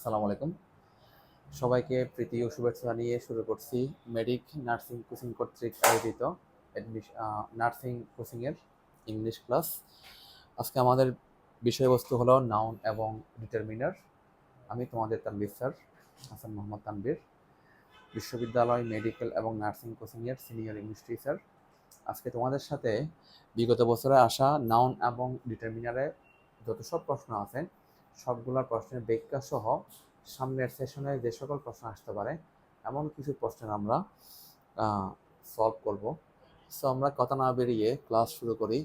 আসসালামু আলাইকুম। সবাইকে প্রীতি ও শুভেচ্ছা জানিয়ে শুরু করছি মেডিক নার্সিং কোচিং কর্তৃক আয়োজিত নার্সিং কোচিংয়ের ইংলিশ ক্লাস। আজকে আমাদের বিষয়বস্তু হলো নাউন এবং ডিটারমিনার। আমি তোমাদের তানভীর স্যার, হাসান মোহাম্মদ তানভীর, বিশ্ববিদ্যালয় মেডিকেল এবং নার্সিং কোচিংয়ের সিনিয়র ইংলিশ টিচার। আজকে তোমাদের সাথে বিগত বছরে আসা নাউন এবং ডিটারমিনারে যত সব প্রশ্ন আছে সবগুলোর প্রশ্নের ব্যাখ্যা সহ সামনের সেশনে যে সকল প্রশ্ন আসতে পারে এমন কিছু প্রশ্নের আমরা সলভ করব। সো আমরা কথা না বেরিয়ে ক্লাস শুরু করি।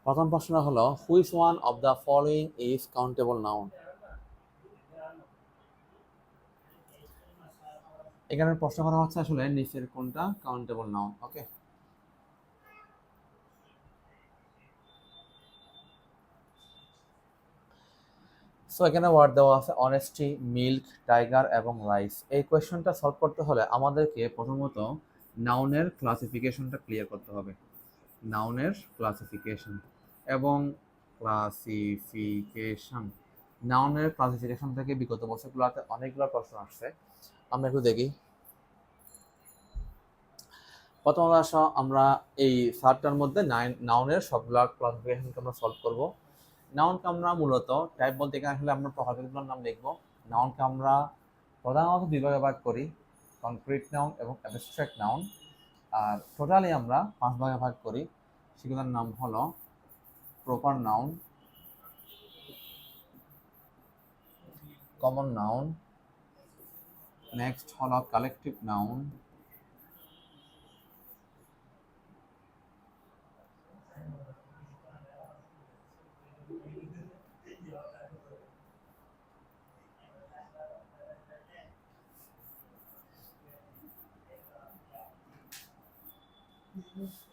প্রথম প্রশ্ন হলো, which one of the following is countable noun? এখানে প্রশ্ন করা হচ্ছে আসলে নিচের কোনটা কাউন্টেবল নাউন। ওকে, সো এখানে ওয়ার্ড দেওয়া আছে অনেস্টি, মিল্ক, টাইগার এবং রাইস। এই কোয়েশ্চনটা সলভ করতে হলে আমাদেরকে প্রথমত নাউনের ক্লাসিফিকেশনটা ক্লিয়ার করতে হবে। নাউনের ক্লাসিফিকেশন এবং ক্লাসিফিকেশন নাউনের ক্লাসিফিকেশন থেকে বিগত বছরগুলোতে অনেকগুলো প্রশ্ন আসছে। আমরা একটু দেখি। প্রথমত আমরা এই সাতটার মধ্যে নাউনের সবগুলা ক্লাসিফিকেশনকে আমরা সলভ করব। নাউনকে আমরা মূলত টাইপ বলতে এখানে আসলে আমরা প্রকারভেদগুলোর নাম লিখব। নাউনকে আমরা প্রধানত দুই ভাগে ভাগ করি, কনক্রিট নাউন এবং অ্যাবস্ট্রাক্ট নাউন। আর টোটালি আমরা 5 ভাগে ভাগ করি। সেগুলোর নাম হলো proper noun, common noun, next হলো collective noun,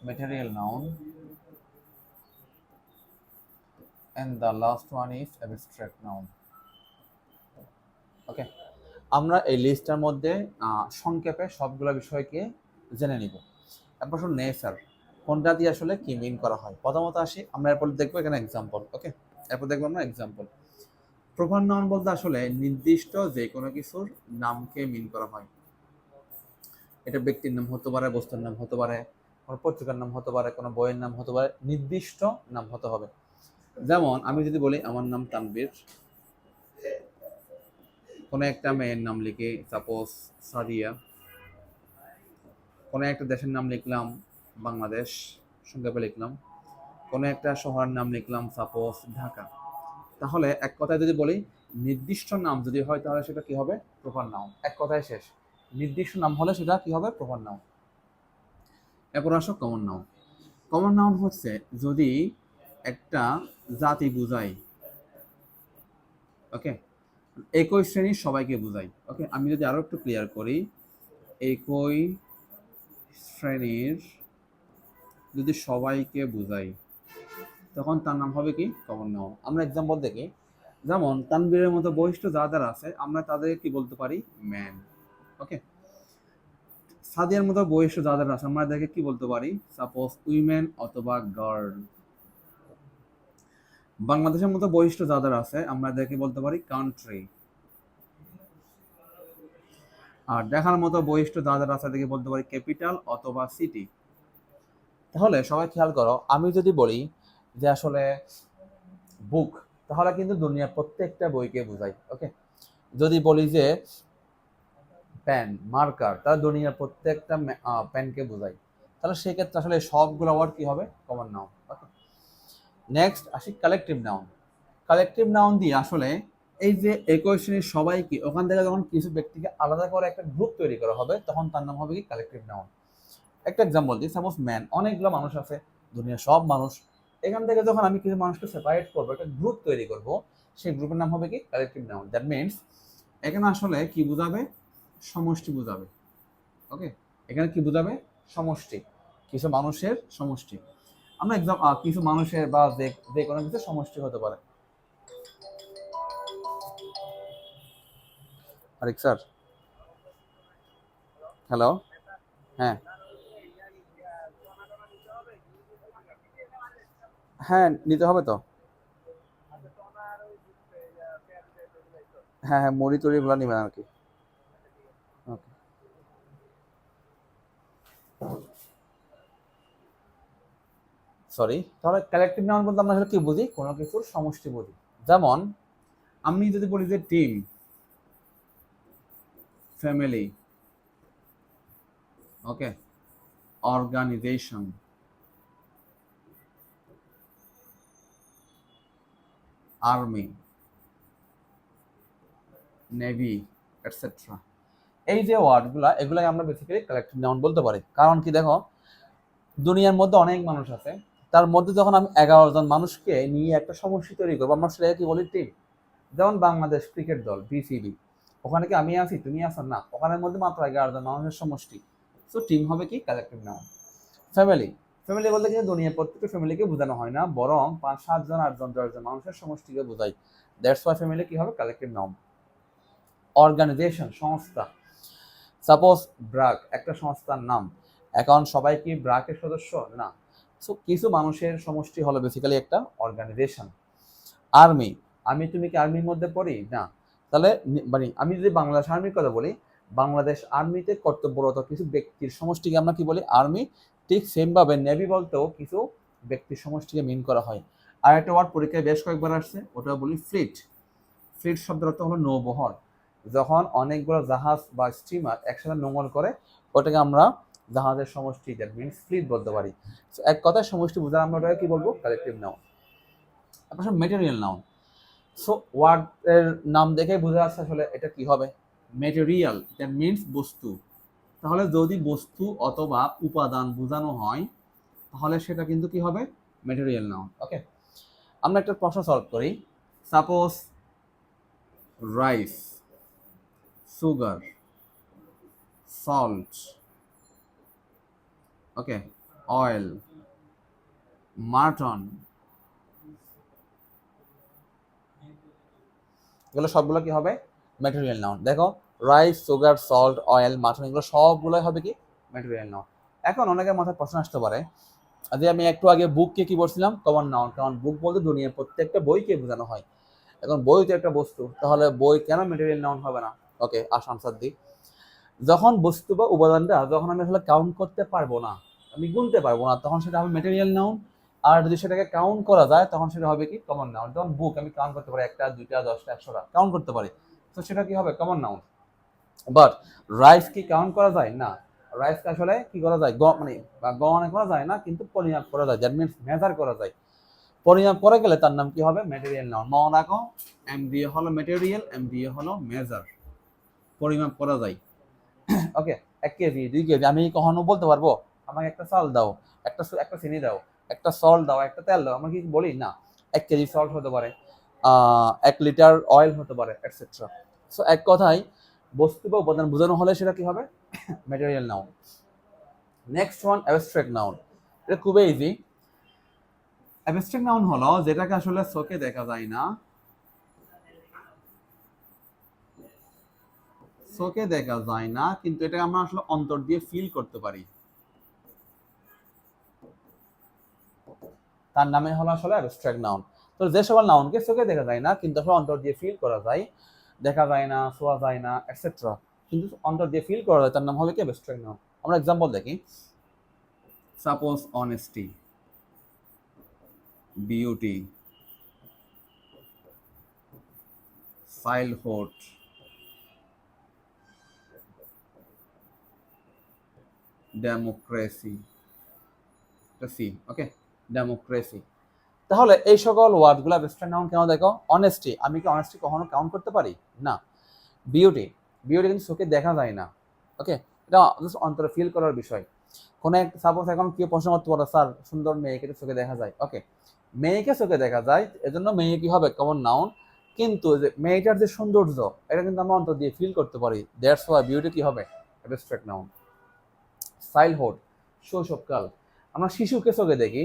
material noun, and the last one is abstract noun. Okay, আমরা এই লিস্টের মধ্যে সংক্ষেপে সবগুলো বিষয়কে জেনে নিব। এরপর শুনুন স্যার কোনটা দিয়ে আসলে কি মিন করা হয়। প্রথমত আসি, আমরা এরপর দেখবো এখানে এক্সাম্পল। ওকে, এরপর দেখবো আমরা এক্সাম্পল। প্রপার নাউন বলতে আসলে নির্দিষ্ট যে কোনো কিছুর নামকে মিন করা হয়। এটা ব্যক্তির নাম হতে পারে, বস্তুর নাম হতে পারে, কোনো পত্রিকার নাম হতে পারে, কোনো বইয়ের নাম হতে পারে, নির্দিষ্ট নাম হতে হবে। যেমন আমি যদি বলি আমার নাম তানভীর, কোনো একটা মেয়ের নাম লিখি সাপোজ সাদিয়া, কোনো একটা দেশের নাম লিখলাম বাংলাদেশ, সংক্ষেপে লিখলাম, কোনো একটা শহরের নাম লিখলাম সাপোজ ঢাকা। তাহলে এক কথায় যদি বলি নির্দিষ্ট নাম যদি হয় তাহলে সেটা কি হবে? Proper noun. এক কথায় শেষ, নির্দিষ্ট নাম হলে সেটা কি হবে? Proper noun. এরপর আসো কমন নাউন। কমন নাউন হচ্ছে যদি একটা জাতি বুঝাই, ওকে, একই শ্রেণীর সবাইকে বুঝাই। ওকে, আমি যদি আরো একটু ক্লিয়ার করি, একই শ্রেণীর যদি সবাইকে বুঝাই তখন তার নাম হবে কি? Common noun. আমরা এক্সাম্পল দেখি, যেমন তানবীরের মতো বৈশিষ্ট্য যারা আছে আমরা তাদের কি বলতে পারি? ম্যান। ওকে, সাদিয়ার মতো বৈশিষ্ট্য যাদের আছে আমরা এদেরকে কি বলতে পারি? সাপোজ উইমেন অথবা গার্ল। বাংলাদেশের মতো বৈশিষ্ট্য যাদের আছে আমরা এদেরকে বলতে পারি কান্ট্রি। আর দেখার মতো বৈশিষ্ট্য যাদের আছে এদেরকে বলতে পারি ক্যাপিটাল অথবা সিটি। তাহলে সবাই খেয়াল করো, আমি যদি বলি যে আসলে বুক, তাহলে কিন্তু দুনিয়ার প্রত্যেকটা বইকে বোঝাই। ওকে, যদি বলি যে পেন, মার্কার, তাহলে দুনিয়ার প্রত্যেকটা পেনকে বোঝাই। তাহলে সেক্ষেত্রে আসলে সবগুলো ওয়ার্ড কি হবে? Common noun. ওকে, নেক্সট আসি কালেকটিভ নাউন। কালেকটিভ নাউন দিয়ে আসলে এই যে একই শ্রেণীর সবাইকে, ওখান থেকে যখন কিছু ব্যক্তিকে আলাদা করে একটা গ্রুপ তৈরি করা হবে তখন তার নাম হবে কি? Collective noun. একটা এক্সাম্পল দিই, সাপোজ ম্যান, অনেকগুলো মানুষ আছে, দুনিয়ার সব মানুষ। এখান থেকে যখন আমি কিছু মানুষকে সেপারেট করবো, একটা গ্রুপ তৈরি করব, সেই গ্রুপের নাম হবে কি? Collective noun. দ্যাট মিনস এখানে আসলে কি বোঝাবে? সমষ্টি বোঝাবে। ওকে, এখানে কি বোঝাবে? সমষ্টি, কিছু মানুষের সমষ্টি। আমরা কিছু মানুষের বা যে কোনো কিছু সমষ্টি হতে পারে। আরেক স্যার, হ্যালো, হ্যাঁ হ্যাঁ নিতে হবে তো। হ্যাঁ হ্যাঁ, মুড়ি টুড়ি এগুলো নেবেন আর কি। ওকে, সরি। তাহলে কালেকটিভ নাউন বলতে আমরা আসলে কি বুঝি? কোনো কিছুর সমষ্টি বুঝি। যেমন আমি যদি বলি যে টিম, ফ্যামিলি, ওকে, অর্গানাইজেশন, আর্মি, নেভি, এটসেট্রা, এই যে ওয়ার্ডগুলা, এগুলাই আমরা বেসিক্যালি কালেকটিভ নাউন বলতে পারি। কারণ কি দেখো, দুনিয়ার মধ্যে অনেক মানুষ আছে, তার মধ্যে যখন আমি 11 জন মানুষকে নিয়ে একটা সমষ্টি তৈরি করবো, আমরা সেটাকে কি বলি? টিম। যেমন বাংলাদেশ ক্রিকেট দল, বিসিবি, ওখানে কি আমি আছি, তুমি আছো? না, ওখানের মধ্যে মাত্র 11 জন মানুষের সমষ্টি। সো টিম হবে কি? Collective noun. ফ্যামিলি, ফ্যামিলি বলতে কিন্তু দুনিয়ার প্রত্যেকটা ফ্যামিলিকে বোঝানো হয় না, বরং 5, 7 জন, 8 জন, 10 জন মানুষের সমষ্টিকে বোঝায়। দ্যাটস ওয়াই ফ্যামিলি কি হবে? Collective noun. অর্গানাইজেশন, সংস্থা। সাপোজ ব্রাক একটা সংস্থার নাম, এখন সবাই কি ব্রাকের সদস্য? না। সো কিছু মানুষের সমষ্টি হলো বেসিক্যালি একটা অর্গানাইজেশন। আর্মি, আমি তুমি কি আর্মির মধ্যে পড়ি? না। তাহলে মানে আমি যদি বাংলাদেশ আর্মির কথা বলি, বাংলাদেশ আর্মিতে কর্তব্যরত কিছু ব্যক্তির সমষ্টিকে আমরা কি বলি? আর্মি। ঠিক সেমভাবে নেভি বলতেও কিছু ব্যক্তির সমষ্টিকে মিন করা হয়। আর একটা ওয়ার্ড পরীক্ষায় বেশ কয়েকবার আসছে, ওটা বলি ফ্লিট। ফ্লিট শব্দের অর্থ হলো নৌবহর। যখন অনেকগুলো জাহাজ বা স্টিমার একসাথে নোঙর করে, ওটাকে আমরা জাহাজের সমষ্টি, দ্যাট মিনস ফ্লিট বলতে পারি। এক কথায় সমষ্টি বোঝা আমরা ওটাকে কি বলবো? Collective noun. তারপর মেটেরিয়াল নাউন। সো ওয়ার্ড এর নাম দেখেই বোঝা যাচ্ছে আসলে এটা কি হবে? মেটেরিয়াল, দ্যাট মিনস বস্তু। তাহলে যদি বস্তু অথবা উপাদান বোঝানো হয়, তাহলে সেটা কিন্তু কি হবে? Material noun. ওকে, আমরা একটা প্রশ্ন সলভ করি। Suppose rice, sugar, salt, okay, oil, mutton, এগুলো সবগুলো কি হবে? Material noun. দেখো, rice, sugar, salt, oil, mutton, এগুলো সবগুলোই হবে কি? Material noun. এখন অনেকের মাথায় প্রশ্ন আসতে পারে যে আমি একটু আগে বুককে কি বলছিলাম? Common noun. কারণ বুক বলতে দুনিয়ার প্রত্যেকটা বইকে বোঝানো হয়। এখন বই তো একটা বস্তু, তাহলে বই কেন ম্যাটেরিয়াল নাউন হবে না? ওকে, আনসার দিই। যখন বস্তু বা উপাদানটা যখন আমি আসলে কাউন্ট করতে পারবো না, আমি গুনতে পারবো না, তখন সেটা হবে ম্যাটেরিয়াল নাউন। আর যদি সেটাকে কাউন্ট করা যায়, তখন সেটা হবে কি? Common noun. যেমন বুক আমি কাউন্ট করতে পারি, 1টা 2টা 10টা 100টা কাউন্ট করতে পারি, তো সেটা কি হবে? Common noun. বাট রাইস কি কাউন্ট করা যায়? না। রাইসকে আসলে কি করা যায়? মানে গণনা করা যায় না, কিন্তু পরিমাপ করা যায়, দ্যাট মিনস মেজার করা যায়। পরিমাপ করা গেলে তার নাম কি হবে? Material noun. মনে রাখো, এম দিয়ে হলো ম্যাটেরিয়াল, এম দিয়ে হলো মেজার, পরিমাপ করা যায়। ওকে, 1 কেজি 2 কেজি আমি কখনো বলতে পারবো আমাকে একটা চাল দাও, একটা চিনি দাও, একটা সল্ট দাও, একটা তেল দাও? আমরা কি বলি? না। 1 কেজি সল্ট হতে পারে, 1 লিটার অয়েল হতে পারে, এটসেট্রা। সো এক কথায় বস্তু বা উপাদান বোঝানো হলে সেটা কি হবে? Material noun. Next one, abstract noun. এটা খুবই ইজি। অ্যাবস্ট্রাক্ট নাউন হলো যেটাকে আসলে চোখে দেখা যায় না, চোখে দেখা যায় না, কিন্তু এটা আমরা আসলে অন্তর দিয়ে ফিল করতে পারি, তার নামে হলো আসলে অ্যাবস্ট্রাক্ট নাউন। তো যে সকল নাউনকে চোখে দেখা যায় না কিন্তু আসলে অন্তর দিয়ে ফিল করা যায়, দেখা যায় না, ছোঁয়া যায় না, এটসেট্রা, কিন্তু অন্তর দিয়ে ফিল করা যায়, তার নাম হবে কি? Abstract noun. আমরা এক্সাম্পল দেখি। Suppose honesty, beauty, childhood, democracy, see, okay, democracy. তাহলে এই সকল ওয়ার্ডগুলো অ্যাবস্ট্রাক্ট নাউন কেন? দেখো, অনেস্টি, আমি কি অনেস্টি কখনো কাউন্ট করতে পারি? না। বিউটি, বিউটি কিন্তু চোখে দেখা যায় না, ওকে, এটা অন্তরে ফিল করার বিষয়। কোনো এক সাপোজ এখন কেউ প্রশ্ন করতে পারো, স্যার সুন্দর মেয়েকে তো চোখে দেখা যায়, ওকে, মেয়েকে চোখে দেখা যায়, এজন্য মেয়ে কি হবে? Common noun. কিন্তু যে মেয়েটার যে সৌন্দর্য, এটা কিন্তু আমরা অন্তর দিয়ে ফিল করতে পারি, দ্যাটস ওয়াই বিউটি কি হবে? Abstract noun. চাইল্ডহুড, শৈশবকাল, আমরা শিশুকে চোখে দেখি,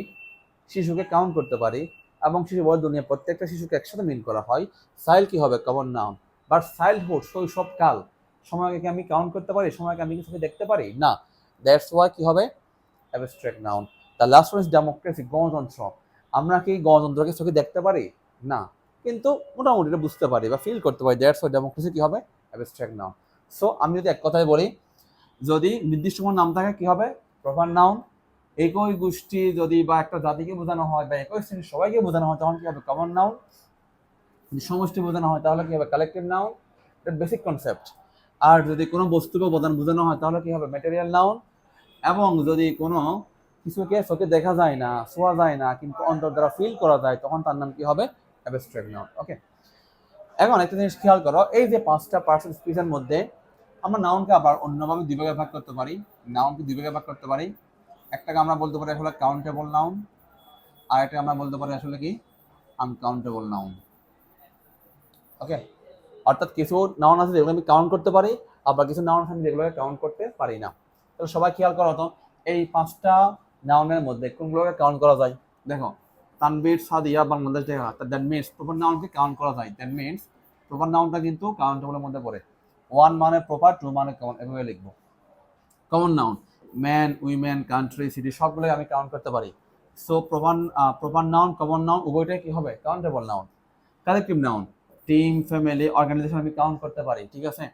শিশুকে কাউন্ট করতে পারি, এবং শিশু বড় দুনিয়া প্রত্যেকটা শিশুকে একসাথে মিল করা হয়, চাইল্ড কি হবে? Common noun. বাট চাইল্ডহুড, শৈশবকাল, সময়কে কি আমি কাউন্ট করতে পারি? সময়কে আমি কি চোখে দেখতে পারি? না। দ্যাটস ওয়াই কি হবে? Abstract noun. The last one is democracy, গণতন্ত্র, আমরা কি গণতন্ত্রকে চোখে দেখতে পারি? না। কিন্তু মোটামুটি এটা বুঝতে পারি বা ফিল করতে পারি। দ্যাটস ওয়াই ডেমোক্রেসি কি হবে, অ্যাবস্ট্রাক্ট নাউন। সো আমি যদি এক কথায় বলি, যদি নির্দিষ্ট কোনো নাম থাকে কি হবে, প্রপার নাউন। একই গোষ্ঠী যদি বা একটা জাতিকে বোঝানো হয় বা একই শ্রেণীর সবাইকে বোঝানো হয় তখন কি হবে, কমন নাউন। যদি সমষ্টি বোঝানো হয় তাহলে কি হবে, কালেকটিভ নাউন। এটা বেসিক কনসেপ্ট। আর যদি কোনো বস্তুকে বোঝানো হয় তাহলে কি হবে, ম্যাটেরিয়াল নাউন। এবং যদি কোনো কিছুকে চোখে দেখা যায় না, ছোঁয়া যায় না, কিন্তু অন্তর দ্বারা ফিল করা যায়, তখন তার নাম কি হবে, অ্যাবস্ট্রাক্ট নাউন। ওকে, এখন একটা জিনিস খেয়াল করো, এই যে 5টা পার্সন স্পিচের মধ্যে আমরা নাউনকে আবার অন্যভাবে দুই ভাগে ভাগ করতে পারি। নাউনকে দুই ভাগে ভাগ করতে পারি। একটাকে আমরা বলতে পারি আসলে কাউন্টেবল নাউন, আর একটা আমরা বলতে পারি আসলে কি, আনকাউন্টেবল নাউন। ওকে, অর্থাৎ কিছু নাউন আছে যেগুলো আমি কাউন্ট করতে পারি, আবার কিছু নাউন আছে যেগুলোকে কাউন্ট করতে পারি না। তাহলে সবাই খেয়াল করো তো, এই 5টা নাউনের মধ্যে কোনগুলোকে কাউন্ট করা যায়। দেখো, তানবীর, সাদিয়া, বাংলাদেশ, দেখা, দ্যাট মিনস প্রপার নাউনকে কাউন্ট করা যায়। দ্যাট মিনস প্রপার নাউনটা কিন্তু কাউন্টেবলের মধ্যে পড়ে। 1 মানে প্রপার, 2 মানে কমন, এভাবে লিখবো। Common noun, man, women, country, city সবগুলোই আমি কাউন্ট করতে পারি। So proper noun, common noun উভয়টাই কি হবে, countable noun. Collective noun, team, family, organisation আমি কাউন্ট করতে পারি, ঠিক আছে।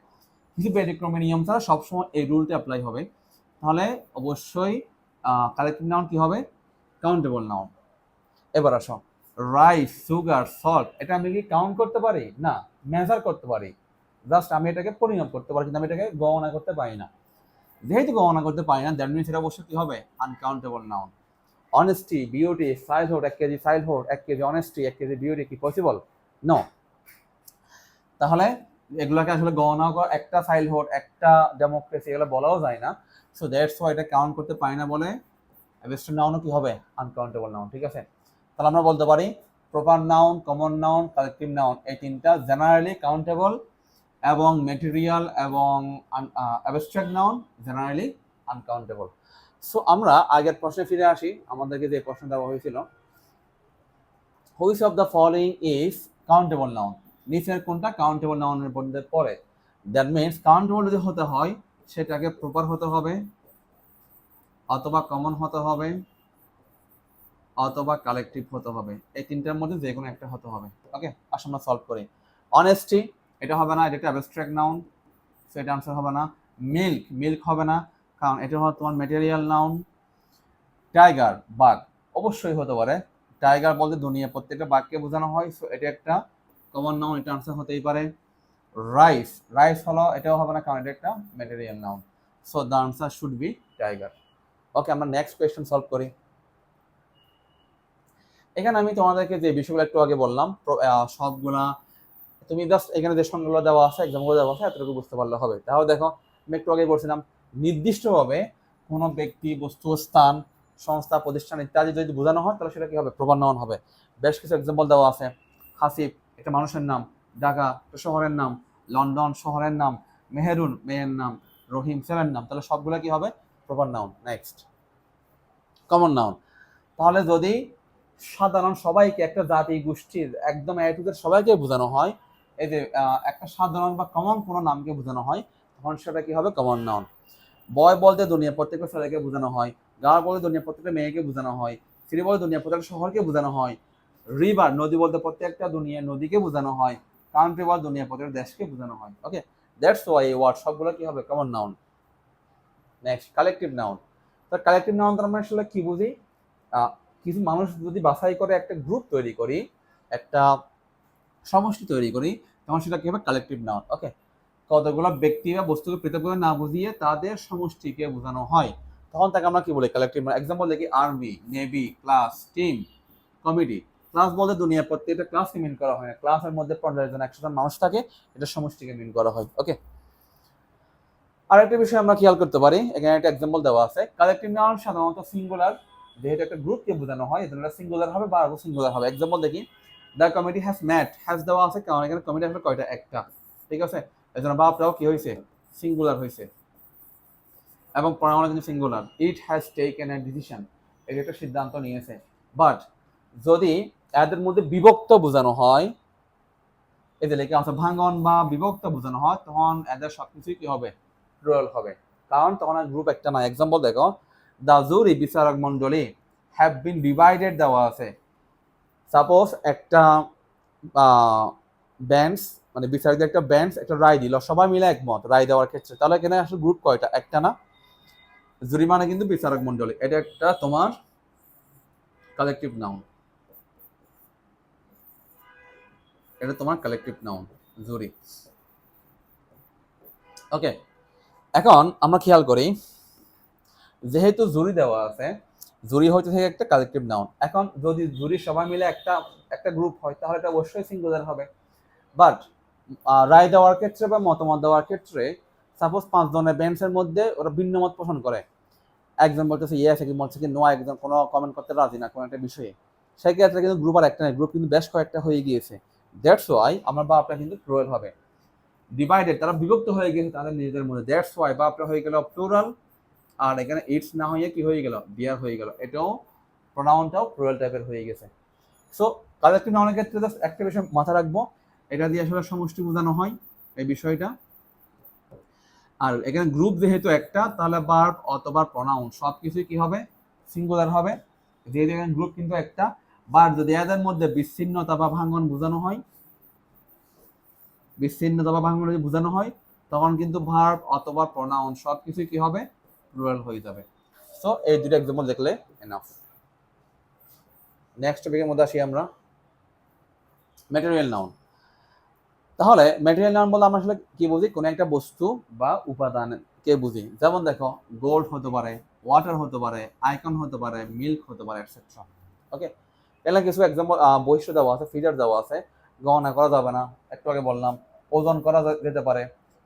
কিছু ব্যতিক্রমী নিয়ম ছাড়া সবসময় এই রুলটা অ্যাপ্লাই হবে। তাহলে অবশ্যই কালেকটিভ নাউন কি হবে, কাউন্টেবল নাউন। এবার আসো, রাইস, সুগার, সল্ট, এটা আমি কি কাউন্ট করতে পারি না, মেজার করতে পারি। জাস্ট আমি এটাকে পরিমাপ করতে পারি, কিন্তু আমি এটাকে গণনা করতে পারি না। যেহেতু গণনা করতে পারি না, দ্যাট মিনস এটা অবশ্যই কি হবে, uncountable noun. Honesty, beauty, childhood, 1 KG childhood, 1 KG honesty, 1 KG beauty, কি পসিবল? নো। তাহলে এগুলোকে আসলে গণনা করা, একটা চাইল্ডহুড, একটা ডেমোক্রেসি, এগুলো বলাও যায় না। সো দ্যাটস ওয়াই এটা কাউন্ট করতে পারি না বলে অ্যাবস্ট্রাক্ট নাউনও কি হবে, আনকাউন্টেবল নাউন, ঠিক আছে। তাহলে আমরা বলতে পারি proper noun, common noun, collective noun, এই তিনটা জেনারেলি কাউন্টেবল, এবং ম্যাটেরিয়াল এবং abstract noun generally uncountable. So আমরা আগের প্রশ্নে ফিরে আসি। আমাদেরকে যে প্রশ্ন দেওয়া হয়েছিল, which of the following is countable noun, নিচের কোনটা কাউন্টেবল নাউনের মধ্যে পড়ে। দ্যাট মিনস কাউন্টেবল যদি হতে হয় সেটাকে প্রপার হতে হবে, অথবা কমন হতে হবে, অথবা কালেকটিভ হতে হবে। এই তিনটার মধ্যে যে কোনো একটা হতে হবে। ওকে, আসলে আমরা সলভ করি। অনেস্টি, এটা হবে না, এটা একটা অ্যাবস্ট্রাক্ট নাউন, সো এটা আনসার হবে না। মিল্ক হবে না, কারণ এটা হলো তোমার ম্যাটেরিয়াল নাউন। টাইগার, বাঘ, অবশ্যই হতে পারে। টাইগার বলতে দুনিয়া প্রত্যেকটা বাঘকে বোঝানো হয়, সো এটা একটা কমন নাউন, এটা আনসার হতেই পারে। রাইস হলো, এটাও হবে না, কারণ এটা একটা material noun. So the answer should be tiger. Okay, আমরা নেক্সট কোয়েশ্চেন সলভ করি। এখানে আমি তোমাদেরকে যে বিষয়গুলো একটু আগে বললাম সবগুলা তুমি জাস্ট এখানে যে সংখ্যাগুলো দেওয়া আছে, এক্সাম্পল দেওয়া আছে, এতটুকু বুঝতে পারলে হবে। তাহলে দেখো, আমি একটু আগে বলছিলাম নির্দিষ্টভাবে কোনো ব্যক্তি, বস্তু, স্থান, সংস্থা, প্রতিষ্ঠান ইত্যাদি যদি বোঝানো হয় তাহলে সেটা কি হবে, প্রপার নাউন হবে। বেশ কিছু এক্সাম্পল দেওয়া আছে। হাসিব, এটা মানুষের নাম। ঢাকা, শহরের নাম। লন্ডন, শহরের নাম। মেহেরুন, মেয়ের নাম। রহিম, ছেলের নাম। তাহলে সবগুলো কি হবে, proper noun. Next, common noun. তাহলে যদি সাধারণ সবাইকে, একটা জাতি গোষ্ঠীর একদম এটুদের সবাইকে বোঝানো হয়, এই যে একটা সাধারণ বা কমন কোনো নামকে বোঝানো হয়, তখন সেটা কি হবে, কমন নাউন। বয় বলতে দুনিয়া প্রত্যেকটা ছেলেকে বোঝানো হয়। গাঁ বলতে দুনিয়া প্রত্যেকটা মেয়েকে বোঝানো হয়। সিটি বলতে দুনিয়া প্রত্যেকটা শহরকে বোঝানো হয়। রিভার, নদী বলতে প্রত্যেকটা দুনিয়া নদীকে বোঝানো হয়। কান্ট্রি বলতে দুনিয়া প্রত্যেকটা দেশকে বোঝানো হয়। ওকে, দ্যাটস ওয়াই এই ওয়ার্ড সবগুলো কি হবে, common noun. Next, collective noun. তো কালেকটিভ নাউন আমরা আসলে কি বুঝি, কিছু মানুষ যদি বাছাই করে একটা গ্রুপ তৈরি করি, একটা সমষ্টি তৈরি করি, তখন সেটা কি হবে, কালেকটিভ নাউন। ওকে, কতগুলো ব্যক্তি বা বস্তুকে পৃথকভাবে না বুঝিয়ে তাদের সমষ্টিকে বোঝানো হয়, তখন তাকে আমরা কি বলি, কালেকটিভ নাউন। এক্সাম্পল দেখি, army, navy, class, team, committee. Class বলতে দুনিয়া প্রত্যেকটা ক্লাসকে মিন করা হয় না, ক্লাসের মধ্যে 50 জন 100 জন মানুষ থাকে, এটা সমষ্টিকে মিন করা হয়। ওকে, আরেকটা বিষয় আমরা খেয়াল করতে পারি, এখানে একটা এক্সাম্পল দেওয়া আছে। কালেকটিভ নাউন সাধারণত সিঙ্গুলার, যেহেতু একটা গ্রুপকে বোঝানো হয় এজন্য সিঙ্গুলার হবে বা আরো সিঙ্গুলার হবে। এক্সাম্পল দেখি, the committee has met, has দেওয়া আছে কারণ এখানে কমিটি আসলে কয়টা, একটা, ঠিক আছে। এজন্য বাপটাও কি হয়েছে, সিঙ্গুলার হয়েছে, এবং পড়ানো কিন্তু singular. It has taken a decision, এটা একটা সিদ্ধান্ত নিয়েছে। বাট যদি এদের মধ্যে বিভক্ত বোঝানো হয়, এদের লেখা আছে ভাঙন বা বিভক্ত বোঝানো হয়, তখন এদের সবকিছুই কি হবে, প্লুরাল হবে, কারণ তখন গ্রুপ একটা না। এক্সাম্পল দেখো, দ্য জুরি, বিচারক মন্ডলী, হ্যাভ বিন ডিভাইডেড দেওয়া আছে। সাপোজ একটা ব্যান্ডস মানে বিচারকদের একটা ব্যান্ডস একটা রায় দিল, সবাই মিলে একমত রায় দেওয়ার ক্ষেত্রে, তাহলে এখানে আসলে গ্রুপ কয়টা? একটা না? জুরি মানে কিন্তু বিচারক মন্ডলী, এটা একটা তোমার কালেকটিভ নাউন, এটা তোমার কালেকটিভ নাউন জুরি। ওকে, এখন আমরা খেয়াল করি যেহেতু জুরি দেওয়া আছে, জুরি হইতে থেকে একটা কালেকটিভ নাউন। এখন যদি জুরি সবাই মিলে একটা একটা গ্রুপ হয় তাহলে এটা অবশ্যই সিঙ্গুলার হবে। বাট রায় দেওয়ার ক্ষেত্রে বা মতামত দেওয়ার ক্ষেত্রে সাপোজ 5 জনের বেঞ্চের মধ্যে ওরা ভিন্ন মত পোষণ করে, একজন বলতেছে ইয়েস, একজন বলছে কি নো, একজন কোনো কমেন্ট করতে রাজি না কোনো একটা বিষয়ে, সেই ক্ষেত্রে কিন্তু গ্রুপ আর একটা নেই, গ্রুপ কিন্তু বেশ কয়েকটা হয়ে গিয়েছে। দ্যাটস ওয়াই আমার বাপটা কিন্তু প্লুরাল হবে, ডিভাইডেড, তারা বিভক্ত হয়ে গেছে তাদের নিজেদের মধ্যে। দ্যাটস ওয়াই বাপটা হয়ে গেল প্লুরাল, আর এখানে ইটস না হয়ে কি হয়ে গেল? বিয়ার হয়ে গেল। এটাও প্রোনাউনটাও প্লুরাল টাইপের হয়ে গেছে। সো কালেকটিভ নাউনের ক্ষেত্রে জাস্ট একটা বিষয় মাথা রাখবো, এটা দিয়ে আসলে সমষ্টি বোঝানো হয় এই বিষয়টা। আর এখানে গ্রুপ যেহেতু একটা, তাহলে ভার্ব অথবা প্রোনাউন সব কিছুই কি হবে? সিঙ্গুলার হবে। যেহেতু এখানে গ্রুপ কিন্তু একটা, বা যদি এদের মধ্যে বিচ্ছিন্নতা বা ভাঙন বোঝানো হয়, বিচ্ছিন্নতা বা ভাঙন যদি বোঝানো হয়, তখন কিন্তু ভার্ব অথবা প্রোনাউন সব কিছুই কি হবে? প্লুরাল হয়ে যাবে। সো এই দুটো এক্সাম্পল দেখলে এনাফ। নেক্সট টপিকের মধ্যে আসি আমরা, ম্যাটেরিয়াল নাউন। তাহলে ম্যাটেরিয়াল নাউন বলতে আমরা আসলে কি বুঝি? কোনো একটা বস্তু বা উপাদানকে বুঝি। যেমন দেখো, গোল্ড হতে পারে, ওয়াটার হতে পারে, আইকন হতে পারে, মিল্ক হতে পারে, এটসেট্রা। ওকে, এগুলো কিছু এক্সাম্পল বৈশিষ্ট্য দেওয়া আছে, ফিচার দেওয়া আছে। গণনা করা যাবে না, একটু আগে বললাম। ওজন করা যেতে পারে,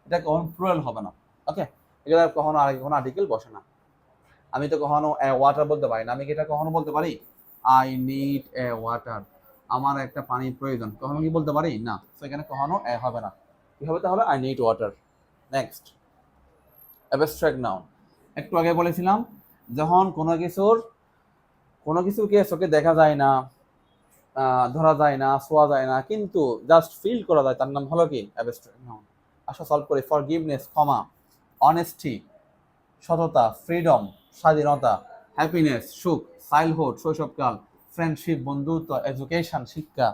এটা কখনো প্লুরাল হবে না। ওকে, এগুলো কখনো আরেক কোনো আর্টিকেল বসে না। আমি তো কখনো ওয়াটার বলতে পারি না, আমি কি এটা কখনো বলতে পারি আই নিড এ ওয়াটার, আমার একটা পানির প্রয়োজন, কখনো কি বলতে পারি? না। সেখানে কখনো হবে না। কি হবে তাহলে? I need water. Next, abstract noun. একটু আগে বলেছিলাম যখন কোনো কিছুকে চোখে দেখা যায় না, ধরা যায় না, ছোঁয়া যায় না, কিন্তু জাস্ট ফিল করা যায়, তার নাম হলো কি? Abstract noun. আসা সলভ করি। ফরগিভনেস, ক্ষমা, অনেস্টি, সততা, ফ্রিডম, স্বাধীনতা, হ্যাপিনেস, সুখ, চাইল্ডহুড, শৈশবকাল, ফ্রেন্ডশিপ, বন্ধুত্ব, এডুকেশন, শিক্ষা,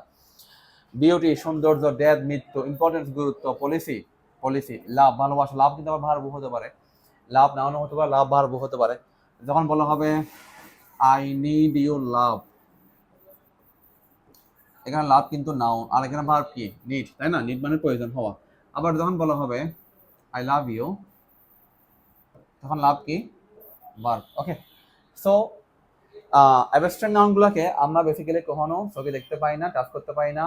বিউটি, সৌন্দর্য, ডেথ, মৃত্যু, ইম্পর্টেন্স, গুরুত্ব, পলিসি, পলিসি, লাভ, ভালোবাসা। লাভ কিন্তু আবার ভার্ব হতে পারে, লাভ নাউনও হতে পারে, লাভ ভার্ব হতে পারে। যখন বলা হবে আই নিড ইউ লাভ, এখানে লাভ কিন্তু নাউন, আর এখানে ভার্ব কি? নিড, তাই না? নিড মানে প্রয়োজন হওয়া। আবার যখন বলা হবে আই লাভ ইউ, তখন লাভ কি? ভার্ব। ওকে, সো অ্যাবস্ট্রাক্ট নাউনগুলোকে আমরা বেসিক্যালি কখনো চোখে দেখতে পাই না, টাচ করতে পারি না,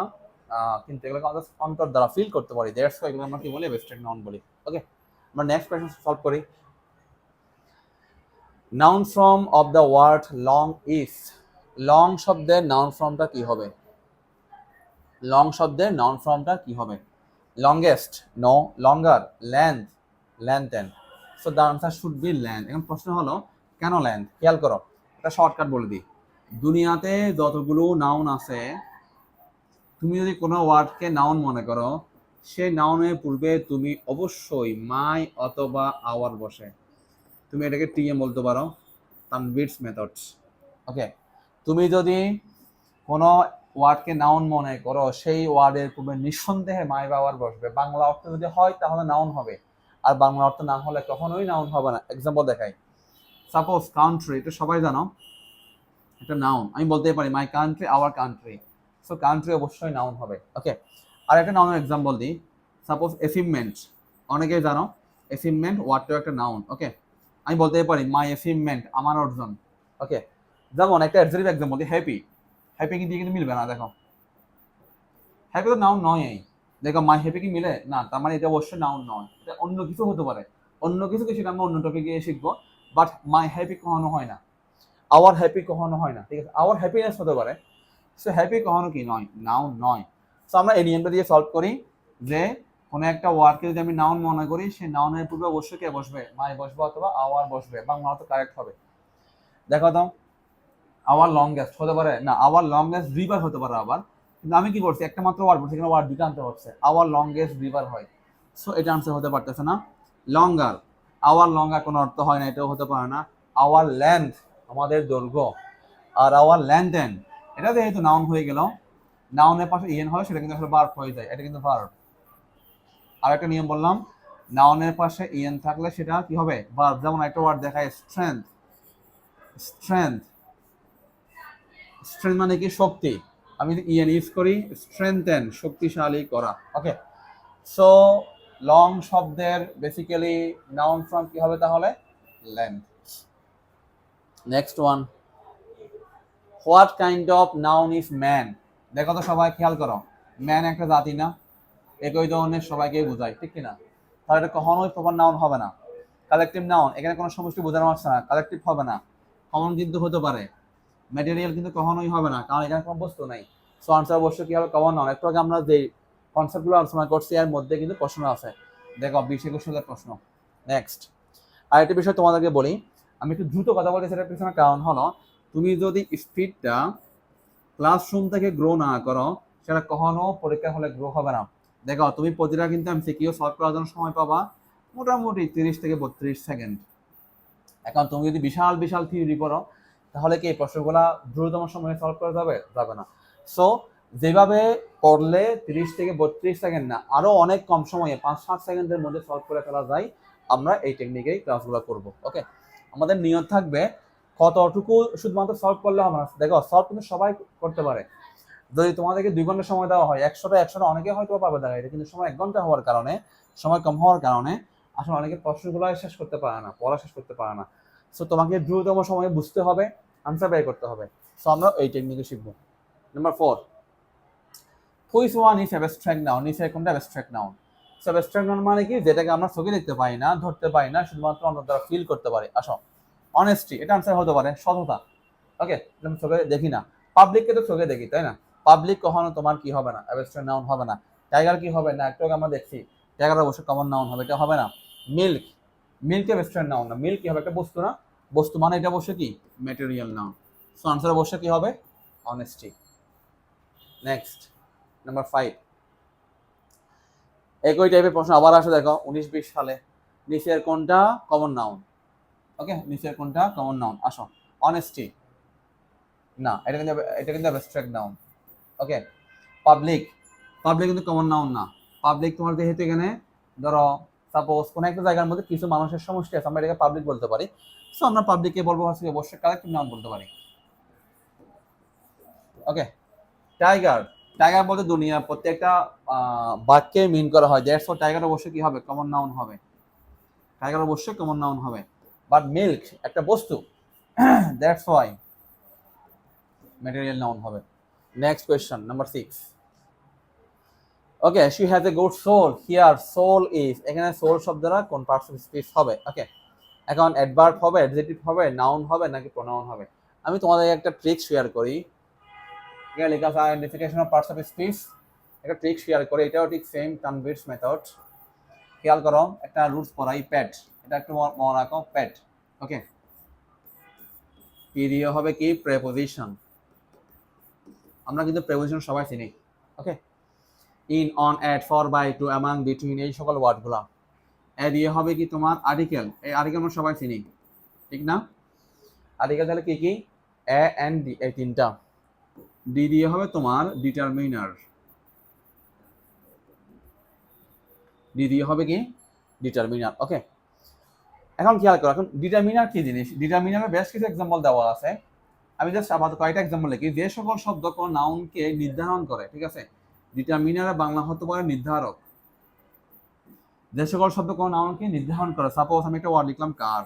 কিন্তু এগুলোকে আমাদের অন্তর দ্বারা ফিল করতে পারি। দ্যাটস ওয়াই এগুলো আমরা কি বলি? অ্যাবস্ট্রাক্ট নাউন বলি। ওকে, আমরা নেক্সট কোয়েশ্চন সলভ করি। Noun form of the word long is. Long শব্দের নাউন ফর্মটা কি হবে? লং শব্দের নাউন ফর্মটা কি হবে? Longest, no. Longer, length, lengthen. So the answer should be length. এখন প্রশ্ন হলো কেন লেন্থ? খেয়াল করো, একটা শর্টকাট বলে দিই। দুনিয়াতে যতগুলো নাউন আছে, তুমি যদি কোনো ওয়ার্ডকে নাউন মনে করো, সেই নাউনের পূর্বে তুমি অবশ্যই মাই অথবা আওয়ার বসে, তুমি এটাকে টিএম বলতে পারো, তানভিরস মেথডস। ওকে, তুমি যদি কোনো ওয়ার্ডকে নাউন মনে করো, সেই ওয়ার্ডের পূর্বে নিঃসন্দেহে মাই বা আওয়ার বসবে। বাংলা অর্থ যদি হয় তাহলে নাউন হবে, আর বাংলা অর্থ না হলে কখনোই নাউন হবে না। এক্সাম্পল দেখাই, সাপোজ কান্ট্রি, এটা সবাই জানো, এটা নাউন। আমি বলতে পারি my country, our country. So country অবশ্যই নাউন হবে। ওকে, আর একটা নাউনের এক্সাম্পল দিই, সাপোজ অ্যাচিভমেন্ট, অনেকেই জানো অ্যাচিভমেন্ট ওয়ার্ডটাও একটা নাউন। ওকে, আমি বলতে পারি মাই অ্যাচিভমেন্ট, আমার অর্জন। ওকে, যেমন একটা অ্যাডজেক্টিভ এক্সাম্পল দিই, হ্যাপি। হ্যাপি কি দিয়ে কিন্তু মিলবে না, দেখো হ্যাপি তো নাউন নয়। দেখো মাই হ্যাপি কি মিলে না, তার মানে এটা অবশ্যই নাউন নয়, এটা অন্য কিছু হতে পারে। অন্য কিছু সেটা আমরা অন্য টপিকে শিখবো, বাট মাই হ্যাপি কখনো হয় না, আওয়ার হ্যাপি কখনো হয় না। ঠিক আছে, আওয়ার হ্যাপিনেস হতে পারে। সো হ্যাপি কখনো কি নয়? নাউন নয়। সো আমরা এই নিয়মটা দিয়ে সলভ করি যে কোনো একটা ওয়ার্ডকে যদি আমি নাউন মনে করি, সেই নাউনের পূর্বে অবশ্যই কে বসবে? মাই বসবে অথবা আওয়ার বসবে। বাংলা তো কারেক্ট হবে। দেখো তো, আওয়ার লংগেস্ট হতে পারে না, আওয়ার লংগেস্ট রিভার হতে পারে আবার, কিন্তু আমি কি করছি? একটা মাত্র ওয়ার্ড বলছি, এখানে ওয়ার্ড দুটো আনতে হচ্ছে। আওয়ার লংগেস্ট রিভার হয়, সো এটা আনসার হতে পারতেছে না। লঙ্গার, আওয়ার লঙ্গার কোনো অর্থ হয় না, এটাও হতে পারে না। আওয়ার লেন্থ, আমাদের দৈর্ঘ্য, আর আওয়ার লেন্থেন, এটা যেহেতু নাউন হয়ে গেল, নাউনের পাশে ইএন হয় সেটা কিন্তু আসলে ভার্ব হয়ে যায়, এটা কিন্তু ভার্ব। আর একটা নিয়ম বললাম, নাউনের পাশে ইএন থাকলে সেটা কি হবে, ভার্ব। যেমন একটা ওয়ার্ড দেখায় স্ট্রেংথ, স্ট্রেংথ, স্ট্রেংথ মানে কি শক্তি, আমি যদি ইএন ইউজ করি স্ট্রেংথেন, শক্তিশালী করা। ওকে, সো লং শব্দের বেসিক্যালি নাউন ফর্ম কি হবে তাহলে, length. Next one, what kind of noun is man. দেখো তো সবাই খেয়াল করো, ম্যান একটা জাতি না, একই ধরনের সবাইকে বোঝায়, ঠিক কিনা? তাহলে এটা কখনোই প্রপার নাউন হবে না, কালেকটিভ নাউন। এখানে কোনো সমষ্টি বোঝানো হচ্ছে না, কালেকটিভ হবে না। কমন কিন্তু হতে পারে, ম্যাটেরিয়াল কিন্তু কখনোই হবে না, কারণ এখানে কোনো বস্তু নাই। সো আনসার অবশ্যই কি হবে, কমন নাউন। একটু আগে আমরা যে কনসেপ্টগুলো আলোচনা করছি এর মধ্যে কিন্তু প্রশ্ন আছে, দেখো 20-21 প্রশ্ন। নেক্সট আরেকটি বিষয় তোমাদেরকে বলি, আমি একটু দ্রুত কথা বলতে, সেটার পিছনে কারণ হলো, তুমি যদি স্পিডটা ক্লাসরুম থেকে গ্রো না করো, সেটা কখনো পরীক্ষা হলে গ্রো হবে না। দেখো তুমি প্রতিটা কিন্তু এমসিকিউ সলভ করার জন্য সময় পাবা মোটামুটি 30 থেকে 32 সেকেন্ড। এখন তুমি যদি বিশাল বিশাল থিওরি পড়ো, তাহলে কি এই প্রশ্নগুলা দ্রুততম সময়ে সলভ করা যাবে, যাবে না। সো যেভাবে করলে 30 থেকে 32 সেকেন্ড না, আরো অনেক কম সময়ে 5-7 সেকেন্ডের মধ্যে সলভ করে ফেলা যায়, আমরা এই টেকনিকেই ক্লাসগুলো করব। ওকে, আমাদের নিয়ত থাকবে কতটুকু শুধুমাত্র সলভ করলে হবে না। দেখো সলভ কিন্তু সবাই করতে পারে, যদি তোমাদেরকে 2 ঘন্টা সময় দেওয়া হয়, 100টা অনেকে হয়তো পাবে দেখা, এটা কিন্তু সময় 1 ঘন্টা হওয়ার কারণে, সময় কম হওয়ার কারণে আসলে অনেকে প্রশ্নগুলো শেষ করতে পারে না, পড়া শেষ করতে পারে না। সো তোমাকে দ্রুততম সময়ে বুঝতে হবে, আনসার বের করতে হবে। সো আমরা এই টেকনিকে শিখবো। Number 4, which one is abstract noun. নিচে কোনটা abstract noun? So abstract noun মানে কি, যেটাকে আমরা চোখে দেখতে পাই না, ধরতে পাই না, শুধুমাত্র অন্য দ্বারা ফিল করতে পারি। আসো, অনেস্টি, এটা আনসার হতে পারে, সততা। ওকে, চোখে দেখি না, পাবলিককে তো চোখে দেখি, তাই না? পাবলিক কখনো তোমার কি হবে না, অ্যাবস্ট্রাক্ট নাউন হবে না। টাইগার কি হবে না, একটু আমরা দেখছি, টাইগার অবশ্যই কমন নাউন হবে, এটা হবে না। মিল্ক, মিল্ক অ্যাবস্ট্রাক্ট নাউন না, মিল্ক কি হবে, একটা বস্তু না, বস্তু মানে এটা অবশ্যই কি ম্যাটেরিয়াল নাউন। সো আনসার অবশ্যই কি হবে, অনেস্টি। নেক্সট নাম্বার 5, একই টাইপের প্রশ্ন আবার আসে, দেখো 19-20 সালে, নিচের কোনটা কমন নাউন? ওকে, নিচের কোনটা কমন নাউন? আসো, অনেস্টি না, এটা কিন্তু অ্যাবস্ট্রাক্ট নাউন। ওকে, পাবলিক, পাবলিক কিন্তু কমন নাউন না। পাবলিক তোমার যেহেতু এখানে ধরো সাপোজ কোন একটা জায়গার মধ্যে কিছু মানুষের সমষ্টি আছে, আমরা এটাকে পাবলিক বলতে পারি। সো আমরা পাবলিককে বলবো হচ্ছে অবশ্যই কালেক্টিভ নাউন বলতে পারি। ওকে, টাইগার, টাইগার বলতে দুনিয়া প্রত্যেকটা বাক্যে মিন করা হয়, দ্যাটস ফর টাইগার অবশ্যই কি হবে, কমন নাউন হবে। টাইগার অবশ্যই কমন নাউন হবে। বাট মিল্ক একটা বস্তু, দ্যাটস ওয়াই ম্যাটেরিয়াল নাউন হবে। Next question number 6, okay, she has a good soul. Here soul is, এখানে সোল শব্দটা কোন পার্টস অফ স্পিচ হবে? ওকে, এখন অ্যাডভার্ব হবে, অ্যাডজেক্টিভ হবে, নাউন হবে নাকি প্রোনাউন হবে? আমি তোমাদের একটা ট্রিক শেয়ার করি, এখানে লেখা আছে identification of parts of speech, একটা ট্রিক শেয়ার করে, এটাও ঠিক সেম টানবিটস মেথড। খেয়াল করো, একটা রুটস পড়াই, প্যাট, এটা একটু মনে রাখো, প্যাট। ওকে, পি দিয়ে হবে কি প্রেপোজিশন, আমরা কিন্তু প্রেপোজিশন সবাই চিনি। Okay, in, on, at, for, by, to, among, between, এই সকল ওয়ার্ডগুলো। এ দিয়ে হবে কি তোমার আর্টিকেল, এই আর্টিকেল আমরা সবাই চিনি, ঠিক না? আর্টিকেল তাহলে কি কি, এ এন্ড ডি, এই তিনটা। ডি দিয়ে হবে তোমার ডিটারমিনার, ডি দিয়ে হবে কি ডিটারমিনার। ওকে, এখন খেয়াল করো, এখন ডিটারমিনার কি জিনিস, ডিটারমিনারের বেশ কিছু এক্সাম্পল দেওয়া আছে। আমি জাস্ট আপাতত কয়েকটা এক্সাম্পল লিখি, যে সকল শব্দ কোন নাউনকে নির্ধারণ করে, ঠিক আছে? ডিটারমিনারের বাংলা হতে পারে নির্ধারক। যে সকল শব্দ কোন নাউনকে নির্ধারণ করে, সাপোজ আমি একটা ওয়ার্ড লিখলাম কার,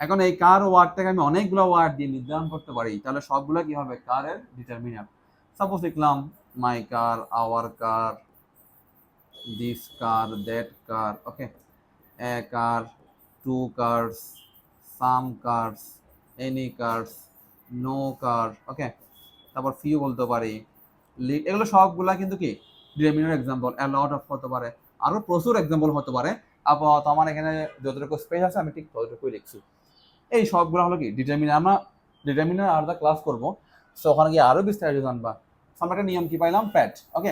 এখন এই কার ওয়ার্ডটাকে আমি অনেকগুলো ওয়ার্ড দিয়ে নির্ধারণ করতে পারি, তাহলে সবগুলো কি হবে কারের ডিটারমিনার। সাপোজ লিখলাম my car, our car, this car, that car. Okay, a car, two cars, some cars, any cars, no car. Okay, তারপর ফিউ বলতে পারি, লিড, এগুলো সবগুলা কিন্তু কি determiner example. A lot of হতে পারে, আরো প্রচুর এক্সাম্পল হতে পারে। আপাতত আমার এখানে যতটুকু স্পেস আছে আমি ঠিক ততটুকুই লিখছি। এই সবগুলো হলো কি ডিটারমিনার, আমরা ডিটারমিনার আলাদা ক্লাস করবো, সো ওখানে গিয়ে আরো বিস্তারিত জানবা। আমরা একটা নিয়ম কি পাইলাম, প্যাট। ওকে,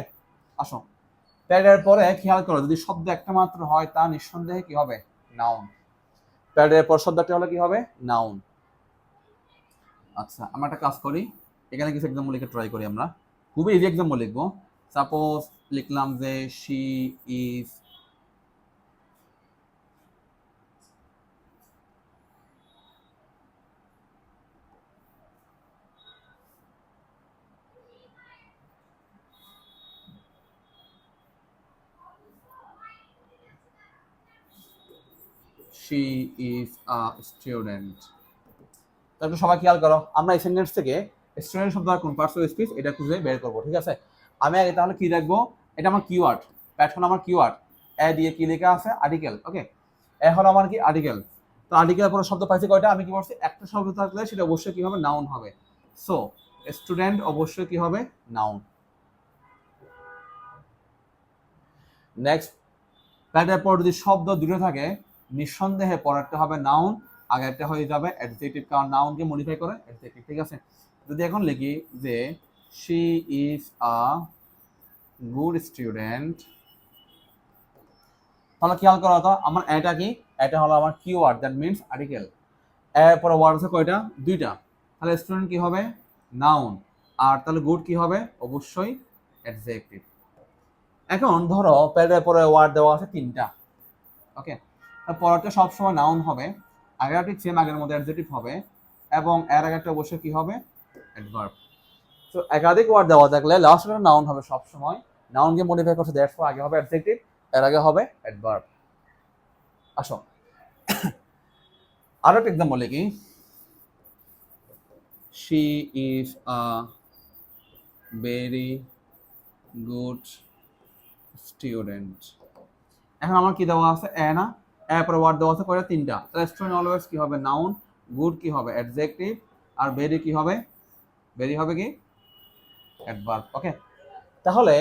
আসো, প্যাডের পরে খেয়াল করো, যদি শব্দ একটা মাত্র হয় তা নিঃসন্দেহে কি হবে, নাউন। প্যাডের পর শব্দটা হলো কি হবে, নাউন। আচ্ছা, আমরা একটা কাজ করি, এখানে কিছু এক্সাম্পল লিখে ট্রাই করি আমরা। খুবই ইজি এক্সাম্পল লিখবো। সাপোজ লিখলাম যে she is she is a student। তারপর সবাই খেয়াল করো, আমরা এই সেন্টেন্স থেকে স্টুডেন্ট শব্দ কোন পার্টস অফ স্পিচ এটা খুঁজে বের করবো, ঠিক আছে? আমি আগে তাহলে কি রাখবো, এটা আমার কিওয়ার্ড, প্যাট হলো আমার কিওয়ার্ড, এ দিয়ে কি লেখা আছে আর্টিকেল, ওকে, এ হলো আমার কি আর্টিকেল। তো আর্টিকেলের পরে শব্দ পাইছি কয়টা, আমি কি বলছি একটা শব্দ থাকলে সেটা অবশ্যই কি হবে, নাউন হবে। সো স্টুডেন্ট অবশ্যই কি হবে, নাউন। নেক্সট, প্যাটের পর যদি শব্দ দূরে থাকে নিঃসন্দেহে পরেরটা হবে নাউন, আগেরটা হয়ে যাবে অ্যাডজেক্টিভ, কারণ নাউনকে মডিফাই করে অ্যাডজেক্টিভ, ঠিক আছে? যদি এখন লিখি যে she is a good student, তাহলে খেয়াল করা তো আমার এটা কি, এটা হলো আমার কিওয়ার্ড, দ্যাট মিনস আর্টিকেল। এরপরে ওয়ার্ড আছে কয়টা, দুইটা, তাহলে স্টুডেন্ট কি হবে, নাউন, আর তাহলে গুড কি হবে, অবশ্যই অ্যাডজেক্টিভ। এখন ধরো প্যাডের পরে ওয়ার্ড দেওয়া আছে তিনটা, ওকে, পরেরটা সবসময় নাউন হবে, আগেরটা ঠিক সেম, আগের মধ্যে অ্যাডজেক্টিভ হবে, এবং এর আগেরটা অবশ্যই কি হবে, অ্যাডভার্ব। তো একাধিক ওয়ার্ড দেওয়া থাকলে লাস্টটা নাউন হবে সবসময়, নাউনকে মডিফাই করছে, দ্যাটস ফর আগে হবে অ্যাডজেক্টিভ, এর আগে হবে অ্যাডভার্ব। আসো আরো একটা এক্সাম্পল লিখি, she is a very good student. এখন আমার কি দেওয়া আছে, এ না, এরপরে ওয়ার্ড দেওয়া আছে কয়টা, তিনটা, তাহলে স্টুডেন্ট অলওয়েজ কি হবে, নাউন, গুড কি হবে অ্যাডজেক্টিভ, আর ভেরি কি হবে, ভেরি হবে কি অ্যাডভার্ব, ওকে। তাহলে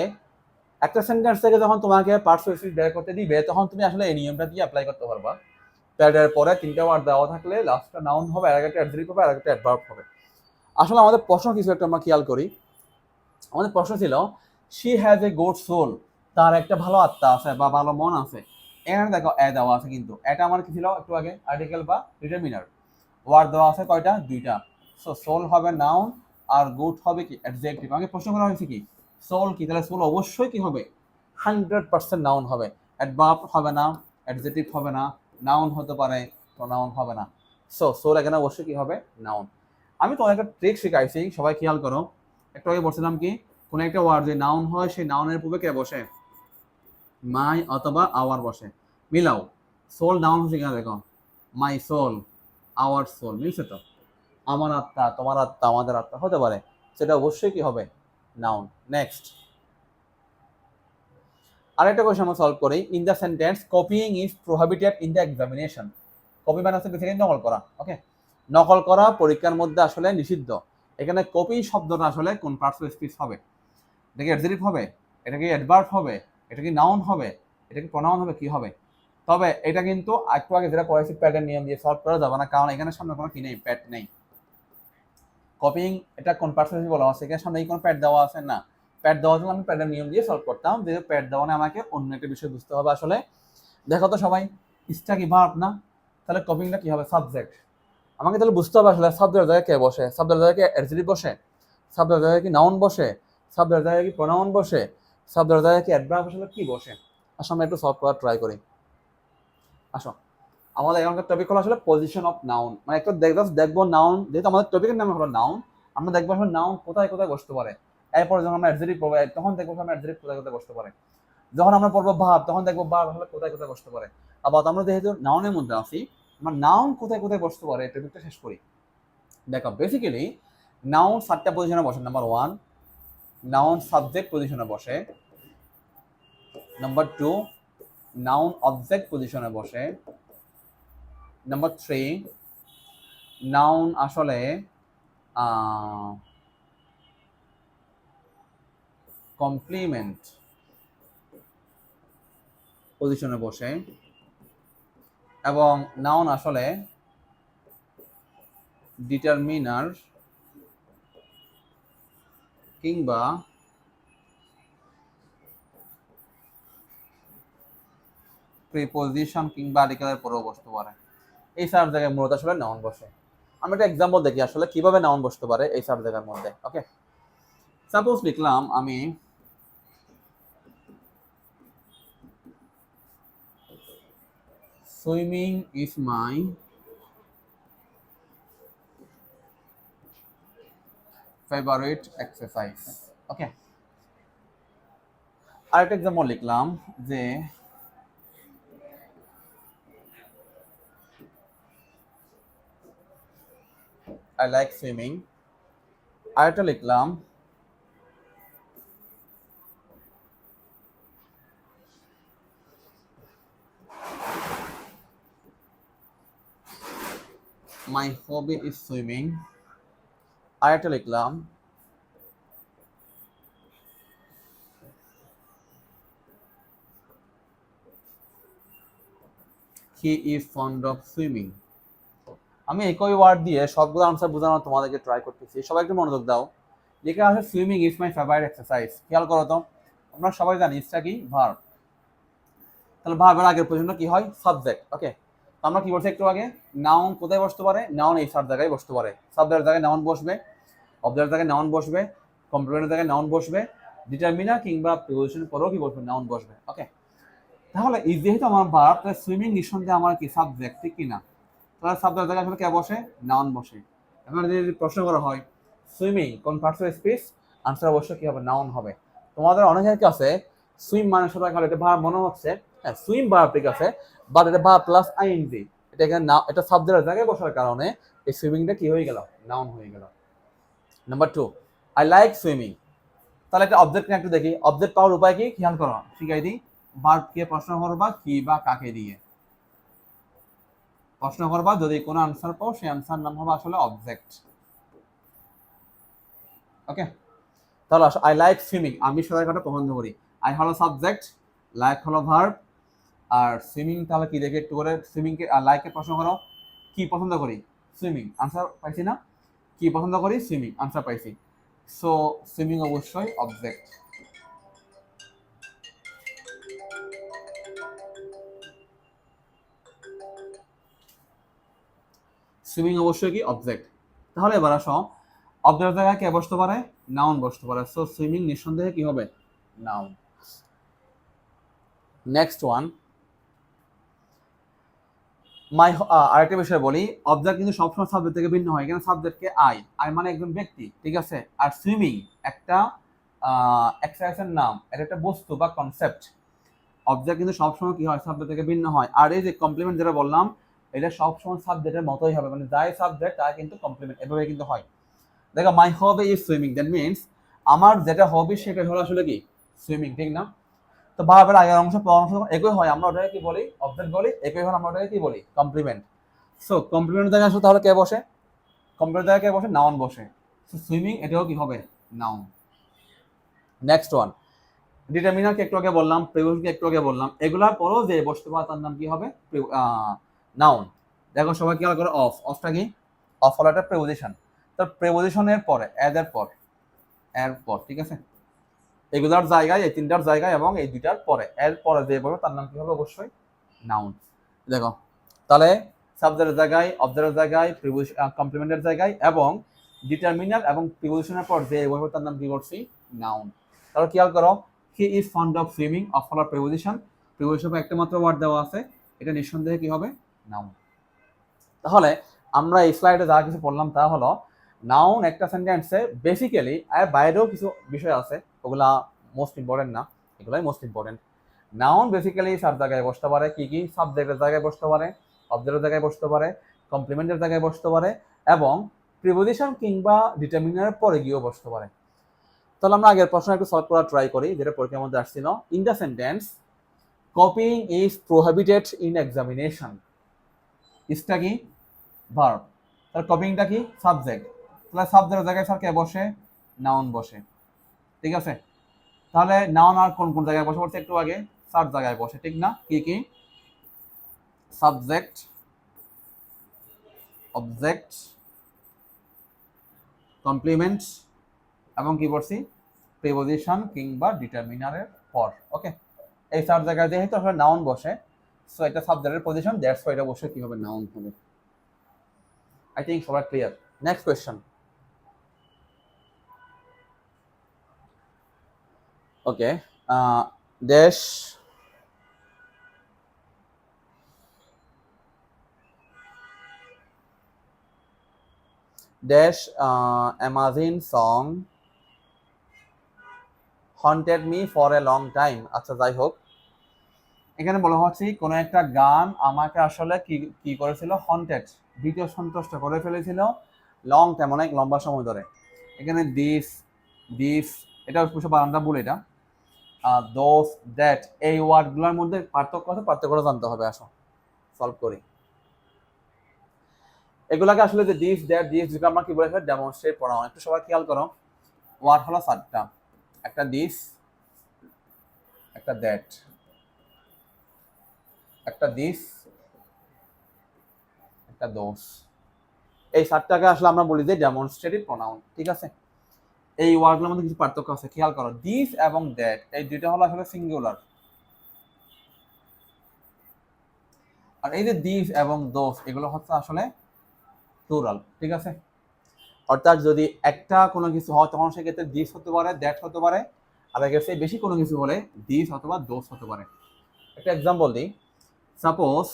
একটা সেন্টেন্স থেকে যখন তোমাকে পার্টস অফ স্পিচ বের করতে দিবে তখন তুমি আসলে এই নিয়মটা দিয়ে অ্যাপ্লাই করতে পারবা। প্যাডের পরে তিনটা ওয়ার্ড দেওয়া থাকলে লাস্টটা নাউন হবে, আর একটা অ্যাডজেক্টিভ হবে, আর একটা অ্যাডভার্ব হবে। আসলে আমাদের প্রশ্ন কিছু একটা আমরা খেয়াল করি, আমাদের প্রশ্ন ছিল she has a good soul, তার একটা ভালো আত্মা আছে বা ভালো মন আছে। এখানে দেখো এ দেওয়া আছে, কিন্তু এটা আমার কি ছিল একটু আগে, আর্টিকেল বা ডিটারমিনার। ওয়ার্ড দেওয়া আছে কয়টা, দুইটা। সো সোল হবে নাউন, আর গুড হবে কি অ্যাডজেক্টিভ। আমাকে প্রশ্ন করা হয়েছে কি, সোল কি, তাহলে সোল অবশ্যই কি হবে, 100% নাউন হবে, অ্যাডভার্ব হবে না, অ্যাডজেক্টিভ হবে না, নাউন হতে পারে, প্রোনাউন হবে না। সো সোল এখানে অবশ্যই কি হবে, নাউন। আমি তোমার একটা ট্রিক শিখাইছি, সবাই খেয়াল করো। একটু আগে বলছিলাম কি, কোন একটা ওয়ার্ড যে নাউন হয় সেই নাউনের পূর্বে কে বসে, মাই অথবা আওয়ার বসে, মিলাও। সোল নাউন হচ্ছে কিনা দেখো, মাই সোল, আওয়ার সোল, মিলছে তো? আমার আত্মা, তোমার আত্মা, আমাদের আত্মা হতে পারে, সেটা অবশ্যই কি হবে, নাউন। নেক্সট আরেকটা কোয়েশ্চন আমরা সলভ করি, in the sentence copying is prohibited in the examination. Copy মানে হচ্ছে বেসিক্যালি নকল করা, ওকে, নকল করা পরীক্ষার মধ্যে আসলে নিষিদ্ধ। এখানে কপি শব্দটা আসলে কোন পার্টস অফ স্পিচ হবে, এটা কি অ্যাডজেক্টিভ হবে, এটা কি অ্যাডভার্ব হবে, এটা কি নাউন হবে, এটা কি প্রোনাউন হবে, কি হবে? তবে এটা কিন্তু একটু আগে যেটা পড়াইছি প্যাডের নিয়ম দিয়ে সলভ করা যাবে না, কারণ এখানে সামনে কোনো কি নেই, প্যাড নেই। কপিং এটা কোন পার্টস অফ স্পিচ বলা আছে, এখানে সামনে কোনো প্যাড দেওয়া আছে না, প্যাড দেওয়া হলে আমি প্যাডের নিয়ম দিয়ে সলভ করতাম, যেহেতু প্যাড দেওয়া না আমাকে অন্য একটা বিষয় বুঝতে হবে আসলে। দেখো তো সবাই, ইসটা কি ভার্ব না, তাহলে কপিংটা কি হবে, সাবজেক্ট। আমাকে তাহলে বুঝতে হবে আসলে সাবজেক্টের জায়গায় কে বসে, সাবজেক্টের জায়গায় কি অ্যাডজেক্টিভ বসে, সাবজেক্টের জায়গায় কি নাউন বসে, সাবজেক্টের জায়গায় কি প্রোনাউন বসে, সাবজেক্টের জায়গায় কি অ্যাডভার্ব আসলে কি বসে। আসলে আমরা একটু সলভ করার ট্রাই করি। আসো আমাদের এখানকার টপিক হলো আসলে পজিশন অফ নাউন, মানে একটা দেখবো নাউন, যেহেতু আমাদের টপিকের নাম হলো নাউন, আমরা দেখবো আসলে নাউন কোথায় কোথায় বসতে পারে। এরপরে যখন আমরা অ্যাডজেক্টিভ পড়বো তখন দেখবো আমরা অ্যাডজেক্টিভ কোথায় কোথায় বসতে পারে। যখন আমরা পড়বো ভাব তখন দেখবো ভাব আসলে কোথায় কোথায় বসতে পারে। আবার আমরা যেহেতু নাউনের মধ্যে আছি, আমরা নাউন কোথায় কোথায় বসতে পারে এই টপিকটা শেষ করি। দেখো বেসিক্যালি নাউন 7টা পজিশনে বসে। নাম্বার 1, নাউন সাবজেক্ট পজিশনে বসে। নাম্বার 2, নাউন অবজেক্ট পজিশনে বসে। নাম্বার 3, নাউন আসলে কমপ্লিমেন্ট পজিশনে বসে, এবং নাউন আসলে ডিটারমিনার কিংবা প্রিপজিশন কিংবা আর্টিকেলের পরেও বসতে পারে। এই 4 জায়গায় মূলত আসলে নাউন বসে। আমরা একটা এক্সাম্পল দেখি আসলে কিভাবে নাউন বসতে পারে এই 4 জায়গার মধ্যে, ওকে। সাপোজ লিখলাম আমি swimming is my favourite exercise. Okay, আরেকটা এক্সাম্পল লিখলাম যে আই লাইক সুইমিং। আরেকটা লিখলাম মাই হবি ইজ সুইমিং। আরেকটা লিখলাম he is fond of swimming. আমি একই ওয়ার্ড দিয়ে সবগুলো আনসার বোঝানোর তোমাদেরকে ট্রাই করতেছি, সবাই একটু মনোযোগ দাও। যেটা আছে swimming is my favourite exercise, খেয়াল করো তো, আমরা সবাই জানি ইজটা কি ভার্ব, তাহলে ভার্বের আগের পর্যন্ত কি হয় সাবজেক্ট। ওকে, আমরা কি বলছি একটু আগে, নাউন কোথায় বসতে পারে, নাউন এই সাব জায়গায় বসতে পারে, সাবজেক্টের জায়গায় নাউন বসবে, অবজেক্টের জায়গায় নাউন বসবে, কমপ্লিমেন্টের জায়গায় নাউন বসবে, ডিটারমিনার কিংবা প্রিপোজিশন পরেও কি বসবে, নাউন বসবে। ওকে, তাহলে এই যেহেতু আমার ভার্ব, তাহলে সুইমিং নিঃসন্দেহে আমার কি সাবজেক্ট, ঠিক কি না? তাহলে সাবজেক্টের জায়গায় আসলে কে বসে, নাউন বসে। এখন যদি প্রশ্ন করা হয় সুইমিং কোন পার্টস অফ স্পিচ, আনসার অবশ্যই কি হবে, নাউন হবে। তোমাদের অনেকের কাছে সুইম মানে শুধু এটা ভার্ব মনে হচ্ছে, হ্যাঁ সুইম ভার্ব ঠিক আছে, বাট এটা ভার্ব প্লাস আইএনজি, এটা এখানে না, এটা সাবজেক্টের জায়গায় বসার কারণে এই সুইমিংটা কি হয়ে গেল, নাউন হয়ে গেল। Number 2, I like swimming. তাহলে একটা অবজেক্ট নিয়ে একটু দেখি, অবজেক্ট পাওয়ার উপায় কি, খেয়াল করো, শিখাই দিই। ভার্ব কে প্রশ্ন করবা, কি বা কাকে দিয়ে প্রশ্ন করবা, যদি কোনো আনসার পাও সেই আনসার নাম হবে আসলে অবজেক্ট। ওকে, তাহলে আই লাইক সুইমিং, আমি সাঁতার কাটা পছন্দ করি। আই হলো সাবজেক্ট, লাইক হলো ভার্ব, আর সুইমিং তাহলে কি দেখে একটু করে, সুইমিংকে লাইকে প্রশ্ন করো, কি পছন্দ করি, সুইমিং, আনসার পাইছি না, কি পছন্দ করি, সুইমিং, আনসার পাইছি। সো সুইমিং অবশ্যই অবজেক্ট। সুইমিং অবশ্যই কি অবজেক্ট। তাহলে এবার আসো, অবজেক্টের জায়গায় কে বসতে পারে, নাউন বসতে পারে, সো সুইমিং নিঃসন্দেহে কি হবে, নাউন। নেক্সট ওয়ান, মাই, আরেকটা বিষয় বলি, অবজেক্ট কিন্তু সবসময় সাবজেক্ট থেকে ভিন্ন হয়। এখানে সাবজেক্টকে আই, আই মানে একজন ব্যক্তি, ঠিক আছে, আর সুইমিং একটা এক্সারসাইজের নাম, এটা একটা বস্তু বা কনসেপ্ট। অবজেক্ট কিন্তু সবসময় কি হয়, সাবজেক্ট থেকে ভিন্ন হয়। আর এই যে কমপ্লিমেন্ট যেটা বললাম, এটা সবসময় সাবজেক্টের মতোই হবে, মানে যাই সাবজেক্ট তাই কিন্তু কমপ্লিমেন্ট, এভাবে কিন্তু হয়। দেখো, my hobby is swimming, that means আমার যেটা হবি সেটা হলো আসলে কি, সুইমিং, ঠিক না? তো ভার্বের আগের অংশ পরের অংশ একই হয়, আমরা ওটাকে কি বলি, অবজেক্ট বলি, একই হলে আমরা ওটাকে কি বলি, কমপ্লিমেন্ট। সো কমপ্লিমেন্টের জায়গায় আসলে তাহলে কে বসে, কমপ্লিমেন্টের জায়গায় কে বসে, নাউন বসে। সো সুইমিং এটাও কি হবে, নাউন। নেক্সট ওয়ান, ডিটারমিনারকে একটু আগে বললাম, প্রিপোজিশনকে একটু আগে বললাম, এগুলার পরেও যে বসতে পারে তার নাম কি হবে, নাউন। দেখো সবাই খেয়াল করো, অফ, অফটা কি, অফ হলো একটা প্রিপোজিশন, তো প্রিপোজিশনের পরে এদের পর, এর পর, ঠিক আছে, এগুলার জায়গায়, এই তিনটার জায়গায় এবং এই দুইটার পরে, এর পরে যে বলবে তার নাম কি হবে, অবশ্যই নাউন। দেখো তাহলে সাবজেক্টের জায়গায়, অবজেক্টের জায়গায়, কমপ্লিমেন্টের জায়গায় এবং ডিটারমিনার এবং প্রিপোজিশনের পর যে বলবে তার নাম কি করছি, নাউন। তাহলে খেয়াল করো, he is fond of swimming, of হলো প্রিপোজিশন, প্রিপোজিশন একটা মাত্র ওয়ার্ড দেওয়া আছে, এটা নিঃসন্দেহে কি হবে, নাউন। তাহলে আমরা এই স্লাইডে যা কিছু পড়লাম তা হলো, নাউন একটা সেন্টেন্সে বেসিক্যালি, আর বাইরেও কিছু বিষয় আছে, ওগুলা মোস্ট ইম্পর্টেন্ট না, এগুলাই most important. Noun basically sub জায়গায় বসতে পারে, কি কি, সাবজেক্টের জায়গায় বসতে পারে, অবজেক্টের জায়গায় বসতে পারে, কমপ্লিমেন্টের জায়গায় বসতে পারে এবং প্রিপোজিশন কিংবা ডিটারমিনারের পরে গিয়েও বসতে পারে। তাহলে আমরা আগের প্রশ্ন একটু সলভ করার ট্রাই করি, যেটা পরীক্ষার মধ্যে আসছিল। In the sentence copying is prohibited in examination, ইজটা কি, ভার্ব, তাহলে কপিংটা কি, সাবজেক্ট, তাহলে সাবজেক্টের জায়গায় স্যার কে বসে, নাউন বসে, ঠিক আছে। তাহলে নাউন আর কোন কোন জায়গায় বসে পড়ছে একটু আগে, সাব জায়গায় বসে, ঠিক না, কি কি, সাবজেক্ট, অবজেক্ট, কমপ্লিমেন্ট এবং কি বলছি, প্রিপোজিশন কিংবা ডিটারমিনারের পর। ওকে, এই সাব জায়গায় যেহেতু আসলে নাউন বসে, সো এটা সাবজেক্টের পজিশন, দ্যাটস ওয়াই এটা বসে কি হবে, নাউন হবে। আই থিঙ্ক সবার ক্লিয়ার। নেক্সট কোয়েশ্চেন, ওকে, দেশ dash amazing song haunted me for a long time. আচ্ছা যাই হোক, এখানে বলা হচ্ছে কোনো একটা গান আমাকে আসলে কি কি করেছিল, হন্টেড, দ্বিতীয় সন্তুষ্ট করে ফেলেছিল লং টাইম, অনেক লম্বা সময় ধরে। এখানে দিস দিস এটা বানানটা ভুল, এটা দোস দ্যাট, এই ওয়ার্ডগুলোর মধ্যে পার্থক্য আছে, পার্থক্যটা জানতে হবে। আসো সলভ করি। এগুলাকে আসলে যে দিস দ্যাট দিস যেটা আমরা কি বলেছি ডেমনস্ট্রেট পড়ানো, একটু সবাই খেয়াল করো। ওয়ার্ড হলো 7টা, একটা দিস, একটা দ্যাট, একটা দিস, একটা দোস। এই 7টাকে আসলে আমরা বলি যে ডেমনস্ট্রেটিভ প্রোনাউন, ঠিক আছে। এই ওয়ার্ডগুলোর মধ্যে কিছু পার্থক্য আছে, খেয়াল করো। দিস এবং দ্যাট এই দুইটা হলো আসলে সিঙ্গুলার, আর এই যে দিস এবং দোস এগুলো হচ্ছে আসলে প্লুরাল, ঠিক আছে। অর্থাৎ যদি একটা কোনো কিছু হয় তখন সেক্ষেত্রে দিস হতে পারে, দ্যাট হতে পারে, আর এর চেয়ে বেশি কোনো কিছু হলে দিস অথবা দোস হতে পারে। একটা এক্সাম্পল দিই, সাপোজ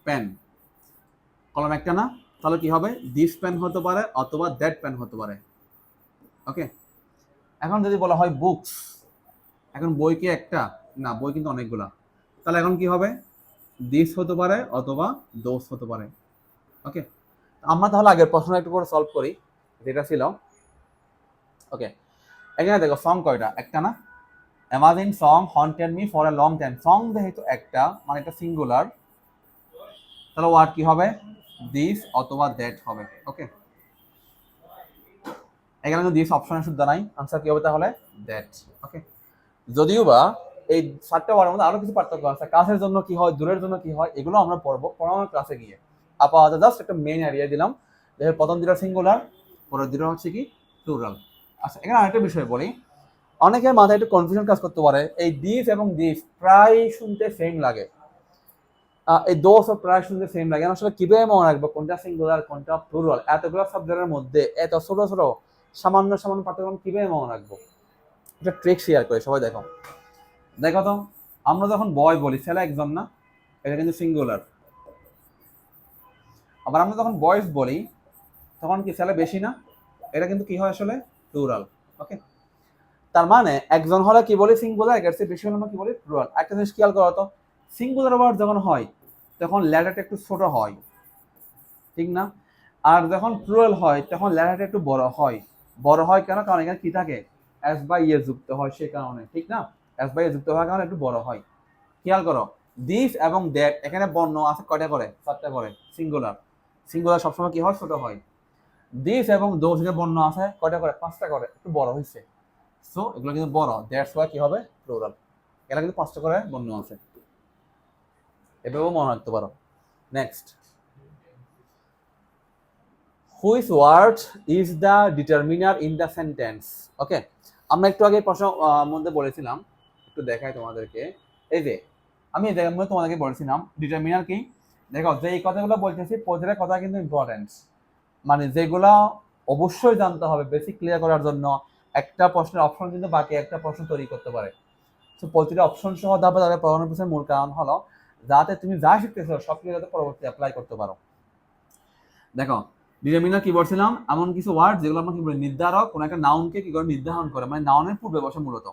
পেন, কলম একটা না, তাহলে কি হবে, দিস পেন হতে পারে অথবা দ্যাট পেন হতে পারে। ওকে, এখন যদি বলা হয় বুকস, এখন বই কি একটা না, বই কিন্তু অনেকগুলা, তাহলে এখন কি হবে, দিস হতে পারে অথবা দোস হতে পারে। ওকে, আমরা তাহলে আগের প্রশ্ন একটু করে সলভ করি, যেটা ছিল। ওকে, এখানে দেখো সং কয়টা, একটা না, amazing song haunted me for a long time, song যেহেতু একটা মানে এটা সিঙ্গুলার, তাহলে ওয়ার্ড কি হবে, দিস অথবা দ্যাট হবে। ওকে, এখানে কিন্তু দিস অপশনের শুদ্ধ নাই, আনসার কি হবে তাহলে দ্যাট। ওকে, যদিও বা এই 7টা ওয়ার্ডের মধ্যে আরো কিছু পার্থক্য আছে, কাছের জন্য কি হয়, দূরের জন্য কি হয়, এগুলো আমরা পড়বো পড়ানোর ক্লাসে গিয়ে। আপাতত জাস্ট একটা মেইন আইডিয়া দিলাম, যে প্রথম দুটো সিঙ্গুলার, পরের দুটো হচ্ছে কি প্লুরাল। আচ্ছা, এখানে আরেকটা বিষয় বলি, অনেকের মাথায় একটু কনফিউশন কাজ করতে পারে, এই দিস এবং দিস প্রায় শুনতে সেম লাগে, এই দোষ প্রায় শুনতে সেম লাগে, আসলে কিভাবে মনে রাখবো কোনটা সিঙ্গুলার কোনটা প্লুরাল, এতগুলো সাবজেক্টের মধ্যে এত ছোট ছোট সামান্য সামান্য পার্থক্য কিভাবে মনে রাখবো, এটা ট্রিক শেয়ার করে সবাই। দেখো দেখো তো, আমরা যখন বয় বলি ছেলে একজন না, এটা কিন্তু সিঙ্গুলার। আবার আমরা যখন বয়েজ বলি তখন কি ছেলে বেশি না, এটা কিন্তু কি হয় আসলে প্লুরাল। ওকে, তার মানে একজন হলে কি বলি সিঙ্গুলার, এর চেয়ে বেশি হলে আমরা কি বলি প্লুরাল। একটা জিনিস খেয়াল করো তো, সিঙ্গুলার ওয়ার্ড যখন হয় তখন লেটারটা একটু ছোট হয়, ঠিক না, আর যখন প্লুরাল হয় তখন লেটারটা একটু বড় হয়। বড় হয় কেন, কারণ এখানে কি থাকে, এস বাই ইয়ে যুক্ত হয়, সে কারণে, ঠিক না, এস বাই যুক্ত হওয়ার কারণে একটু বড় হয়। খেয়াল করো, দিস এবং দ্যাট এখানে বর্ণ আছে কয়টা করে, 7টা করে, সিঙ্গুলার, সিঙ্গুলার সবসময় কি হয়, ছোট হয়। দিস এবং দোস এখানে বর্ণ আছে কয়টা করে, 5টা করে, একটু বড় হয়েছে। সো এগুলো কিন্তু বড়, দ্যাটস ওয়াই কি হবে প্লুরাল। এখানে কিন্তু 5টা করে বর্ণ আছে, এভাবেও মনে রাখতে পারো। Next, which word is the determiner in the sentence. Okay, আমরা একটু আগে প্রশ্ন মধ্যে বলেছিলাম, একটু দেখাই তোমাদেরকে। এই যে আমি এই জায়গার মধ্যে তোমাদেরকে বলেছিলাম ডিটারমিনার কি। দেখো যে এই কথাগুলো বলতেছি প্রতিটা কথা কিন্তু ইম্পর্টেন্ট, মানে যেগুলো অবশ্যই জানতে হবে বেসিক ক্লিয়ার করার জন্য। একটা প্রশ্নের অপশন কিন্তু বাকি একটা প্রশ্ন তৈরি করতে পারে। তো প্রতিটা অপশন সহ ধাপে ধাপে পড়ানোর পিছনে মূল কারণ হলো যাতে তুমি যা শিখতেছো সব কিছু যাতে পরবর্তী অ্যাপ্লাই করতে পারো। দেখো ডিটারমিনার কি বলছিলাম, এমন কিছু ওয়ার্ড যেগুলো আমরা কি বলি নির্ধারক, কোন একটা নাউনকে কি করে নির্ধারণ করে, মানে নাউনের পূর্বে বসে মূলত।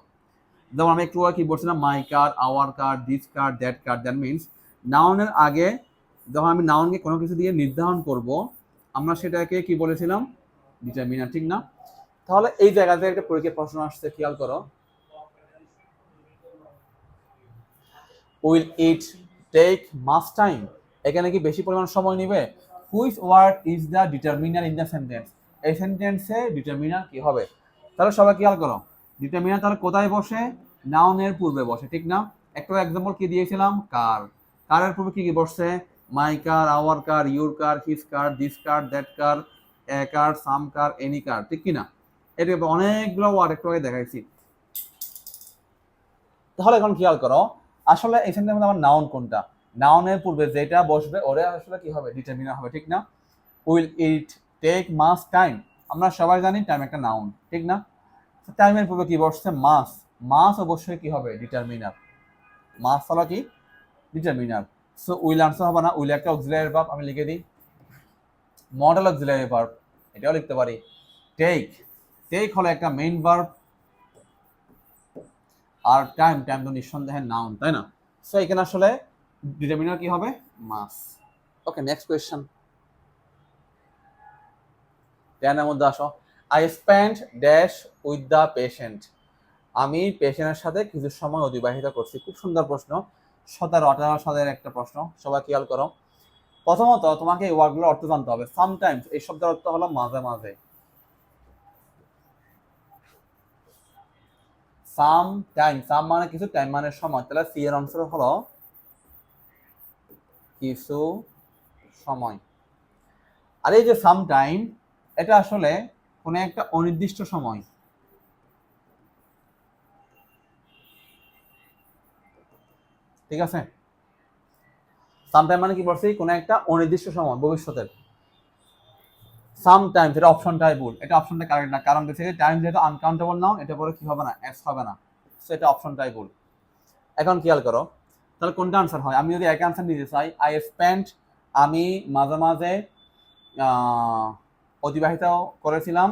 যেমন আমি একটু কি বলছিলাম, my car, our car, this car, that car, that means নাউনের আগে যখন আমি নাউনকে কোনো কিছু দিয়ে নির্ধারণ করব আমরা সেটাকে কি বলেছিলাম, ডিটারমিনার, ঠিক না। তাহলে এই জায়গাতে একটা পরীক্ষার প্রশ্ন আসছে, খেয়াল করো, will it take much time, এখানে কি বেশি পরিমাণ সময় নেবে। Which word is the determiner in the sentence, এই সেন্টেন্সে ডিটারমিনার কি হবে। তাহলে সবাই খেয়াল করো, ডিটারমিনার তাহলে কোথায় বসে, নাউনের পূর্বে বসে, ঠিক না। একটা এক্সাম্পল কি দিয়েছিলাম, কার, কারের পূর্বে কি কি বসছে, my car, our car, your car, his car, this car, that car, a car, some car, any car, ঠিক কিনা। এটা অনেকগুলো ওয়ার্ড একটু আগে দেখাইছি। তাহলে এখন খেয়াল করো, আসলে এই সেন্টেন্সের মধ্যে আমার নাউন কোনটা, নাউনের পূর্বে যেটা বসবে ওরে আসলে কি হবে, ডিটারমিনার হবে, ঠিক না। Will it take much time, আমরা সবাই জানি টাইম একটা নাউন, ঠিক না। টাইমের পূর্বে কি বসছে? মাস। মাস অবশ্যই কি হবে? ডিটারমিনার। মাস হলো কি? ডিটারমিনার। সো উইল আনসার হবে না, উইল একটা অক্সিলারি ভার্ব, আমি লিখে দিই মডেল অক্সিলারি ভার্ব, এটাও লিখতে পারি। টেক, টেক হলো একটা মেইন ভার্ব, আর টাইম, টাইম তো নিঃসন্দেহে নাউন, তাই না? সো এখানে আসলে ডিটারমিনার কি হবে? মাস। ওকে, নেক্সট কোয়েশ্চেন। 10 এর মধ্যে আসো। I spend dash with the patient. আমি পেশেন্টের সাথে কিছু সময় অতিবাহিত করছি। খুব সুন্দর প্রশ্ন, 17-18 সালের একটা প্রশ্ন, সবাই খেয়াল করো। প্রথমত তোমাকে এই ওয়ার্ডগুলোর অর্থ জানতে হবে। সামটাইমস এই শব্দের অর্থ হলো মাঝে মাঝে। সাম টাইম, সাম মানে কিছু, টাইম মানে সময়, তাহলে সি এর আনসার হলো কিছু সময়। আর এই যে সাম টাইম, এটা আসলে কোনো একটা অনির্দিষ্ট সময়, ঠিক আছে? সাম টাইম মানে কি বলছি? কোনো একটা অনির্দিষ্ট সময়, ভবিষ্যতের। সাম টাইমস, এটা অপশনটাই ভুল, এটা অপশনটা কারেক্ট না, কারণ বেসিক্যালি টাইম যেহেতু আনকাউন্টেবল নাউন, এটা পরে কি হবে না? এস হবে না, সো এটা অপশনটাই ভুল। এখন খেয়াল করো, তাহলে কোনটা আনসার হয়? আমি যদি এক আনসার নিতে চাই, আই স্পেন্ড, আমি মাঝে মাঝে অতিবাহিত করেছিলাম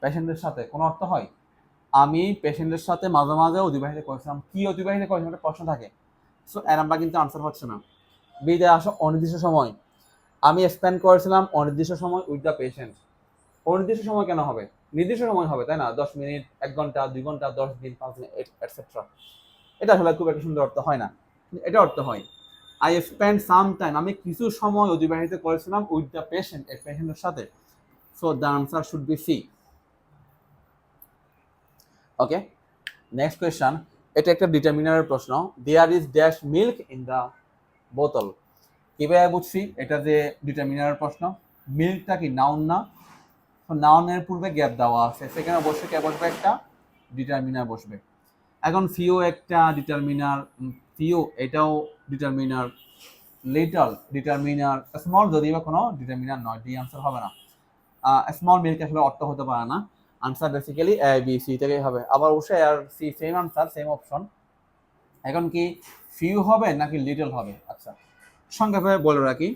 পেশেন্টের সাথে, কোনো অর্থ হয়? আমি পেশেন্টের সাথে মাঝে মাঝে অতিবাহিত করেছিলাম, কি অতিবাহিত করেছিলাম একটা প্রশ্ন থাকে, সো এর আমরা কিন্তু আনসার হচ্ছে না। বিদে আসো অনির্দিষ্ট সময়, আমি স্পেন্ড করেছিলাম অনির্দিষ্ট সময় উইথ দ্য পেশেন্ট। অনির্দিষ্ট সময় কেন হবে? নির্দিষ্ট সময় হবে, তাই না? 10 মিনিট, 1 ঘন্টা, 2 ঘন্টা, 10 দিন, 5 দিন, এটসেট্রা। এটা আসলে খুব একটা সুন্দর অর্থ হয় না, এটা অর্থ হয় আই স্পেন্ড সাম টাইম, আমি কিছু সময় অতিবাহিত করেছিলাম উইথ দ্য পেশেন্ট, এই পেশেন্টের সাথে। So the answer should be C. Okay, next question. এটা একটা ডিটারমিনারের প্রশ্ন। There is dash milk in the বোতল। কিভাবে বুঝছি এটা যে ডিটারমিনারের প্রশ্ন? মিল্কটা কি নাউন না? নাউনের পূর্বে গ্যাপ দেওয়া আছে, সেখানে অবশ্যই কে বসবে? একটা ডিটারমিনার বসবে। এখন ফিও একটা ডিটারমিনার, ফিও এটাও ডিটারমিনার, লিটল ডিটারমিনার, স্মল যদি বা কোনো ডিটারমিনার নয়, ডি আনসার হবে না। স্মল মিল্ক আসলে অর্থ হতে পারে না, answer basically A B C থেকেই হবে। আবার অবশ্যই আর C same answer, same option. এখন কি ফিউ হবে নাকি লিটল হবে? আচ্ছা, সংক্ষেপে বলে রাখি,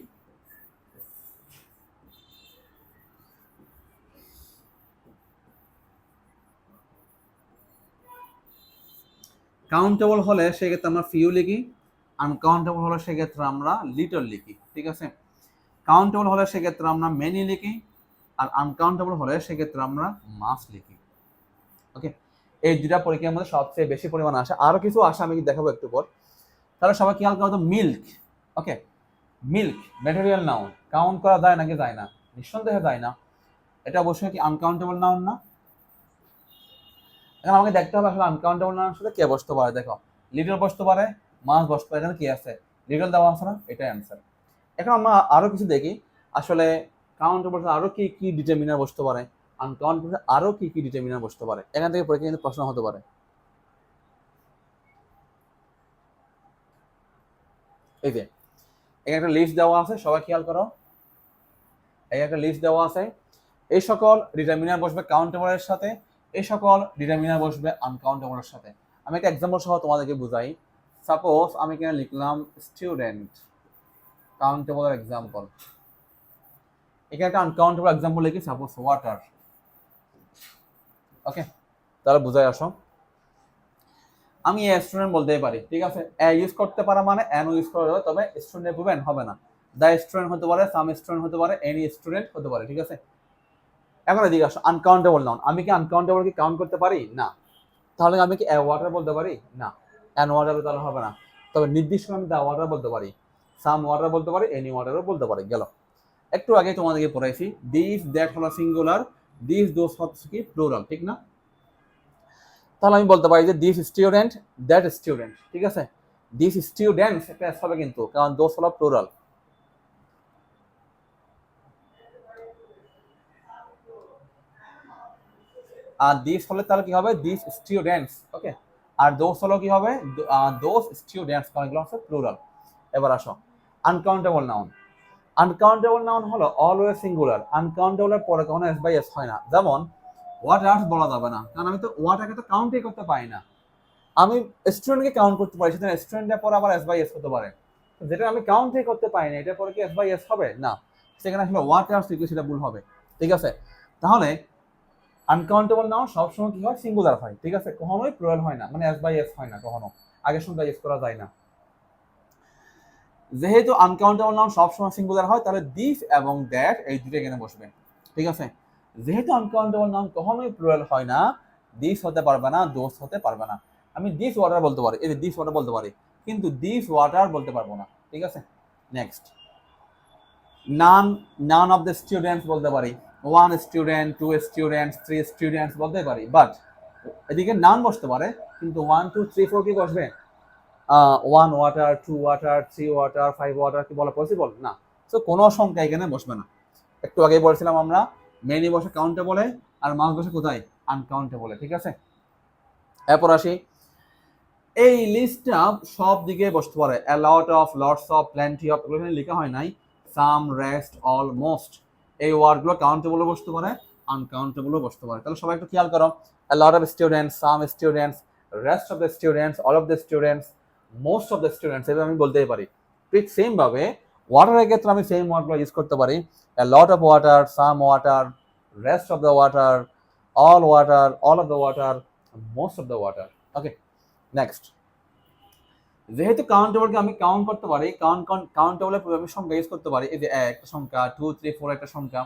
কাউন্টেবল হলে সেক্ষেত্রে আমরা ফিউ লিখি, আনকাউন্টেবল হলে সেক্ষেত্রে আমরা লিটল লিখি, ঠিক আছে? কাউন্টেবল হলে সেক্ষেত্রে আমরা মেনি লিখি, আর আনকাউন্টেবল হলে সেক্ষেত্রে আমরা মাস লিখি। ওকে, এই দুটা পরীক্ষার মধ্যে সবচেয়ে বেশি পরিমাণ আসে, আরো কিছু আসে, আমি দেখাবো একটু পর। তাহলে সবাই খেয়াল করো তো, মিল্ক। ওকে, মিল্ক ম্যাটেরিয়াল নাউন, কাউন্ট করা যায় নাকি যায় না? নিঃসন্দেহে যায় না, এটা অবশ্যই কি আনকাউন্টেবল নাউন না? এখন আমাকে দেখতে হবে আসলে আনকাউন্টেবল নাউন আসলে কে বসতে পারে। দেখো, লিটল বসতে পারে, মাস বসতে পারে, এখানে কি আছে? লিটল দেওয়া আছে না, এটাই আনসার। এখন আমরা আরো কিছু দেখি, আসলে কাউন্টেবল আরো কি কি ডিটারমিনার বসতে পারে, আনকাউন্টেবল আরো কি কি ডিটারমিনার বসতে পারে, এখান থেকে পরীক্ষা কিন্তু প্রশ্ন হতে পারে। এই যে এখানে একটা লিস্ট দেওয়া আছে, সবাই খেয়াল করো, এই একটা লিস্ট দেওয়া আছে। এই সকল ডিটারমিনার বসবে কাউন্টেবলের সাথে, এই সকল ডিটারমিনার বসবে আনকাউন্টেবলের সাথে। আমি একটা এক্সাম্পল সহ তোমাদেরকে বুঝাই। সাপোজ আমি এখানে লিখলাম স্টুডেন্ট, কাউন্টেবলের এক্সাম্পল। এখানে একটা আনকাউন্টেবল এক্সাম্পল লিখি, সাপোজ ওয়াটার। ওকে, তাহলে বুঝাই আসো। আমি এ স্টুডেন্ট বলতেই পারি, ঠিক আছে? এ ইউজ করতে পারা মানে এন ইউজ করা যাবে, তবে স্টুডেন্ট পূর্বে এন হবে না। দ্য স্টুডেন্ট হতে পারে, সাম স্টুডেন্ট হতে পারে, এনি স্টুডেন্ট হতে পারে, ঠিক আছে? এখন এদিকে আসো, আনকাউন্টেবল নাউন, আমি কি আনকাউন্টেবল কি কাউন্ট করতে পারি? না। তাহলে আমি কি এ ওয়াটার বলতে পারি? না। এন ওয়াটার তাহলে হবে না, তবে নির্দিষ্ট আমি দ্য ওয়াটার বলতে পারি, সাম ওয়াটার বলতে পারি, এনি ওয়াটারও বলতে পারি। গেল, একটু আগে তোমাদেরকে পড়াইছি দিস দ্যাট হলো সিঙ্গুলার, দিস দোজ হচ্ছে কি প্লুরাল, ঠিক না? তাহলে আমি বলতে পারি যে দিস স্টুডেন্ট, দ্যাট স্টুডেন্ট, ঠিক আছে? দিস স্টুডেন্টস একটা এস হবে কিন্তু, কারণ দোজ হলো প্লুরাল। আর দিস হলে তাহলে কি হবে? This students. ওকে, আর দোজ হলো কি হবে? দোজ স্টুডেন্টস, কারণ এগুলো হচ্ছে প্লুরাল। এবার আসো আনকাউন্টেবল নাউন। আনকাউন্টেবল নাউন হলো অলওয়েজ সিঙ্গুলার, আনকাউন্টেবলের পরে কখনো এস বাই এস হয় না। যেমন ওয়াটার্স বলা যাবে না, কারণ আমি তো ওয়াটারকে তো কাউন্টই করতে পারি না। আমি স্টুডেন্টকে কাউন্ট করতে পারি, সেটা স্টুডেন্টের পরে আবার এস বাই এস হতে পারে, যেটা আমি কাউন্টই করতে পারি না, এটার পরে কি এস বাই এস হবে না, সেখানে আসলে ওয়াটার্স লিখলে সেটা ভুল হবে। ঠিক আছে, তাহলে আনকাউন্টেবল নাউন সবসময় কি হয়, সিঙ্গুলার হয়। ঠিক আছে, কখনোই প্লুরাল হয় না, মানে এস বাই এস হয় না কখনো, আগের সঙ্গে ইউজ করা যায় না। যেহেতু আনকাউন্টেবল নাউন সবসময় সিঙ্গুলার হয়, তাহলে দিস এবং দ্যাট এই দুটো এখানে বসবে। ঠিক আছে, যেহেতু আনকাউন্টেবল নাউন কখনোই প্লুরাল হয় না, দিস হতে পারবে না, দোস হতে পারবে না। আমি দিস ওয়াটার বলতে পারি, এই যে দিস ওয়াটার বলতে পারি, কিন্তু দিস ওয়াটার বলতে পারবো না। ঠিক আছে, next, none none of the students বলতে পারি, one student, two students, three students বলতে পারি, বাট এদিকে নান বসতে পারে, কিন্তু 1 2 3 4 কি বসবে? 1 ওয়াটার, 2 ওয়াটার, 3 ওয়াটার, 5 ওয়াটার কি বলা পসিবল না। সো কোনো সংখ্যা এখানে বসবে না। একটু আগে বলছিলাম আমরা, মেনি বসে কাউন্টেবলে, আর মাস বসে কোথায়? আনকাউন্টেবলে। ঠিক আছে, এরপর আসি, এই লিস্টটা সব দিকে বসতে পারে, a lot of, lots of, plenty of, এগুলো এখানে লেখা হয় নাই, some, rest, all, most, এই ওয়ার্ডগুলো কাউন্টেবলও বসতে পারে, আনকাউন্টেবলও বসতে পারে। তাহলে সবাই একটু খেয়াল করো, a lot of students, some students, rest of the students, all of the students, most of the students, এভাবে আমি বলতেই পারি। ঠিক সেম ভাবে ওয়াটারের ক্ষেত্রে আমি সেম ওয়ার্ডগুলো ইউজ করতে পারি, a lot of water, some water, rest of the water, all of the water, most of the water। Okay, next, যেহেতু কাউন্টেবলকে আমি কাউন্ট করতে পারি, কাউন্টেবলের আমি সংখ্যা ইউজ করতে পারি, এই যে একটা সংখ্যা, 2 3 4 একটা সংখ্যা,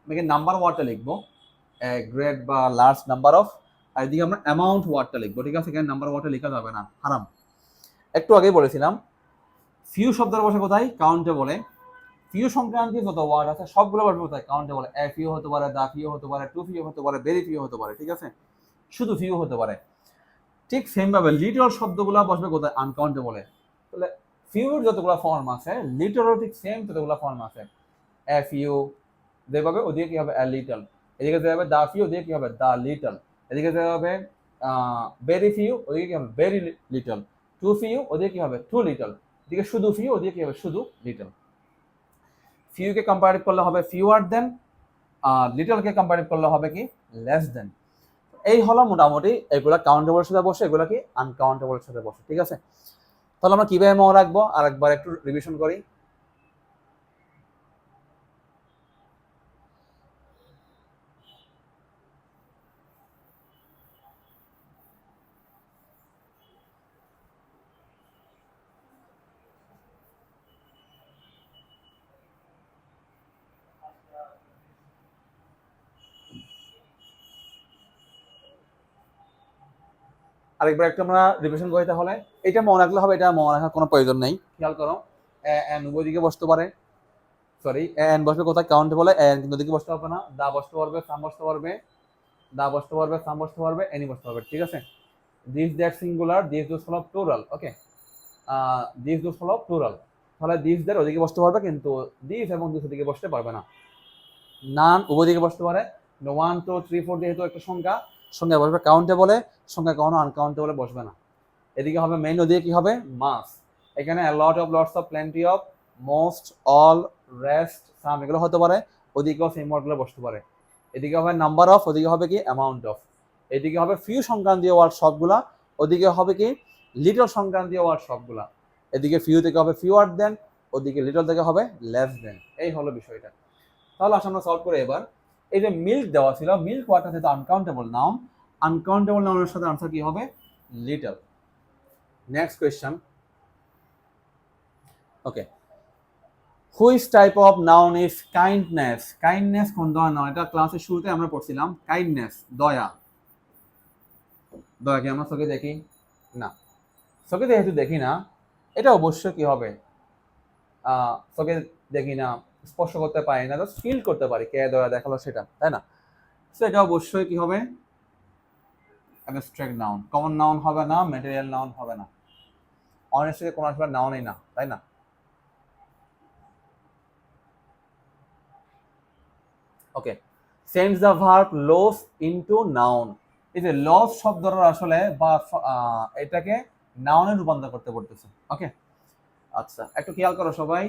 আমি এখানে নাম্বার ওয়ার্ডটা লিখবো, গ্রেট বা লার্জ নাম্বার অফ, আর এদিকে আমরা অ্যামাউন্ট ওয়ার্ডটা লিখবো। ঠিক আছে, এখানে নাম্বার ওয়ার্ডটা লেখা যাবে না, হারাম। একটু আগেই বলেছিলাম, ফিউ শব্দের বসে কোথায়? কাউন্টেবলে। ফিউ সংক্রান্তি যত ওয়ার্ড আছে সবগুলো বসবে কোথায়? কাউন্টেবলে। এ ফিউ হতে পারে, দা ফিউ হতে পারে, টু ফিউ হতে পারে, ভেরি ফিউ হতে পারে। ঠিক আছে, শুধু ফিউ হতে পারে। ঠিক সেম ভাবে লিটল শব্দগুলো বসবে কোথায়? আনকাউন্টেবলে। তাহলে ফিউর যতগুলো ফর্ম আছে, লিটলও ঠিক সেম ততগুলো ফর্ম আছে। এ ফিউ যেভাবে, ওদিকে কি হবে? A little. এদিকে যেভাবে দা ফিউ, ওদিকে কি হবে? দা লিটল। এদিকে যেভাবে ভেরি ফিউ, ওদিকে কি হবে? Very little. টু ফিউ, ওদিকে কি হবে? Too little. এদিকে শুধু ফিউ, ওদিকে কি হবে? শুধু লিটল। ফিউকে কম্পারেটিভ করলে হবে ফিউয়ার দেন, লিটলকে কম্পারেটিভ করলে হবে কি? Less than. এই হলো মোটামুটি এগুলা কাউন্টেবলের সাথে বসে, এগুলা কি? আনকাউন্টেবলের সাথে বসে। ঠিক আছে, তাহলে আমরা কিভাবে মনে রাখবো আরেকবার একটু রিভিশন করি। আরেকবার একটু আমরা রিভিশন করি, তাহলে এটা মনে রাখলে হবে, এটা মনে রাখার কোনো প্রয়োজন নেই। খেয়াল করো, এন উভয় দিকে বসতে পারে, সরি এন বসবে কোথায়? কাউন্টেবলে। এন কিন্তু দিকে বসতে পারবে না, দা বসতে পারবে, সাম বসতে পারবে, দা বসতে পারবে, সাম বসতে পারবে, এনি বসতে পারবে। ঠিক আছে, this that singular, this those হলো প্লুরাল। ওকে, দিস দোজ হলো প্লুরাল, তাহলে দিস দ্যাট ওদিকে বসতে পারবে, কিন্তু দিস এবং দিস ওদিকে বসতে পারবে না। নান উভয় দিকে বসতে পারে, 1 2 3 4 যেহেতু একটা সংখ্যা, সংখ্যা বসবে কাউন্টেবলে, সংখ্যা কখনো আনকাউন্টেবলে বসবে না। এদিকে হবে মেইন, ওদিকে কি হবে? মাস। এখানে lot of, lots of, plenty of, most, all, rest, some এগুলো হতে পারে, ওদিকেও সেম ওয়ার্ডগুলো বসতে পারে। এদিকে হবে নাম্বার অফ, ওদিকে হবে কি? Amount of. এদিকে হবে ফিউ সংক্রান্তীয় ওয়ার্ড সবগুলা, ওদিকে হবে কি? লিটল সংক্রান্তীয় ওয়ার্ড সবগুলা। এদিকে ফিউ থেকে হবে ফিউয়ার দেন, ওদিকে লিটল থেকে হবে লেস দেন। এই হলো বিষয়টা। তাহলে আসলে আমরা সলভ করে এবার, এই যে মিল্ক দেওয়া ছিল, মিল্ক ওয়াটার যেহেতু আনকাউন্টেবল নাউন, আনকাউন্টেবল নাউনের সাথে আনসার কি হবে? Little. Next question. Okay, which type of noun is kindness? Kindness কোন ধরনের নাউন? এটা ক্লাসের শুরুতে আমরা পড়ছিলাম, কাইন্ডনেস দয়া। দয়া কি আমরা চোখে দেখি? না, চোখে যেহেতু দেখি না, এটা অবশ্যই কি হবে? চোখে দেখি না, স্পর্শ করতে পারি না, জাস্ট ফিল করতে পারি কে দয়া দেখালো সেটা, তাই না? সো এটা অবশ্যই কি হবে? Abstract noun. কমন নাউন হবে না, ম্যাটেরিয়াল নাউন হবে না, অনেস্টলি কোনো আসলে নাউনই না, তাই না? Okay, change the verb loss into noun. এই যে লস শব্দটার আসলে বা এটাকে নাউনে রূপান্তর করতে পড়তেছে। ওকে, আচ্ছা একটু খেয়াল করো সবাই,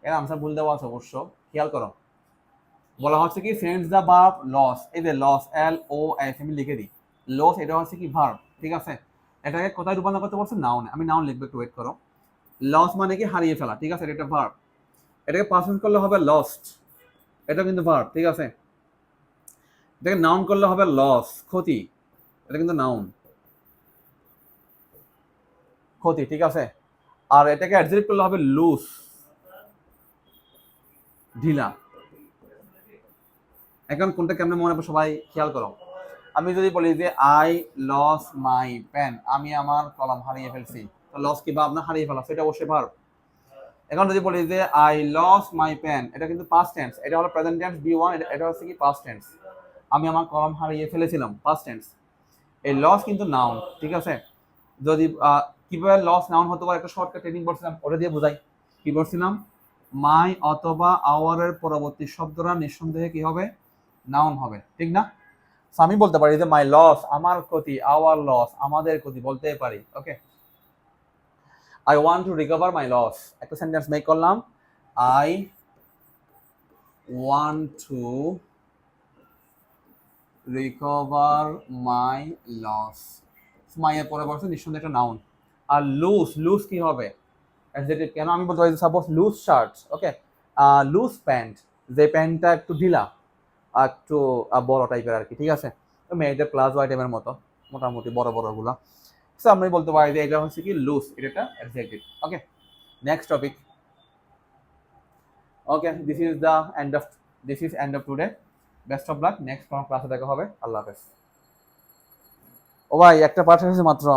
এর আনসার ভুল দেওয়া আছে অবশ্য, খেয়াল করো। বলা হচ্ছে কি ফ্রেন্ডস দ্য ভার্ব লস, এই যে লস LOS আমি লিখে দিই, লস এটা হচ্ছে কি ভার্ব, ঠিক আছে। এটাকে কোথায় রূপান্তর করতে বলছে, নাউনে। আমি নাউন লিখবো, একটু ওয়েট করো। লস মানে কি হারিয়ে ফেলা, ঠিক আছে, এটা একটা ভার্ব। এটাকে পার্সন করলে হবে লস্ট, এটা কিন্তু ভার্ব, ঠিক আছে। এটাকে নাউন করলে হবে লস, ক্ষতি, এটা কিন্তু নাউন, ক্ষতি, ঠিক আছে। আর এটাকে অ্যাডজেক্টিভ করলে হবে লুজ, ঢিলা। এখন কোনটা কেমনে মনে হবে সবাই খেয়াল করো। আমি যদি বলি যে আই লস মাই পেন, আমি আমার কলম হারিয়ে ফেলছি, তো লস কি ভার্ব না হারিয়ে ফেলা, সেটা অবশ্যই ভার্ব। এখন যদি বলি যে আই লস মাই পেন, এটা কিন্তু পাস্ট টেন্স, এটা হলো প্রেজেন্ট টেন্স B1, এটা হচ্ছে কি পাস্ট টেন্স। আমি আমার কলম হারিয়ে ফেলেছিলাম, পাস্ট টেন্স। এই লস কিন্তু নাউন, ঠিক আছে। যদি কিভাবে লস নাউন হতে পারে একটা শর্টকাট ট্রেনিং করছিলাম, ওটা দিয়ে বোঝাই। কি করছিলাম, মাই অথবা আওয়ারের পরবর্তী শব্দরা নিঃসন্দেহে কি হবে, নাউন হবে, ঠিক না। So, আমি বলতে পারি যে মাই লস আমার ক্ষতি, আওয়ার লস আমাদের ক্ষতি, বলতে পারি। Okay, I want to recover my loss, একটা সেন্টেন্স মেক করলাম, I want to recover my loss. My এর পরে বলছে নিঃসন্দেহে একটা নাউন। আর লুজ, লুজ কি হবে অ্যাডজেক্টিভ, কেন আমি বলতে পারি সাপোজ লুজ শার্ট, ওকে, লুজ প্যান্ট, যে প্যান্টটা একটু ঢিলা আর একটু বড় টাইপের আর কি, ঠিক আছে। তো মেয়েদের প্লাজো আইটেমের মতো মোটামুটি বড় বড় গুলা। সো আমি বলতে পারি যে এটা হচ্ছে কি লুজ, এটা একটা adjective. Okay, next topic. Okay, this is end of today. Best of luck, next কোনো ক্লাসে দেখা হবে। আল্লাহ হাফেজ। ও ভাই, একটা পাঠ হয়েছে মাত্র।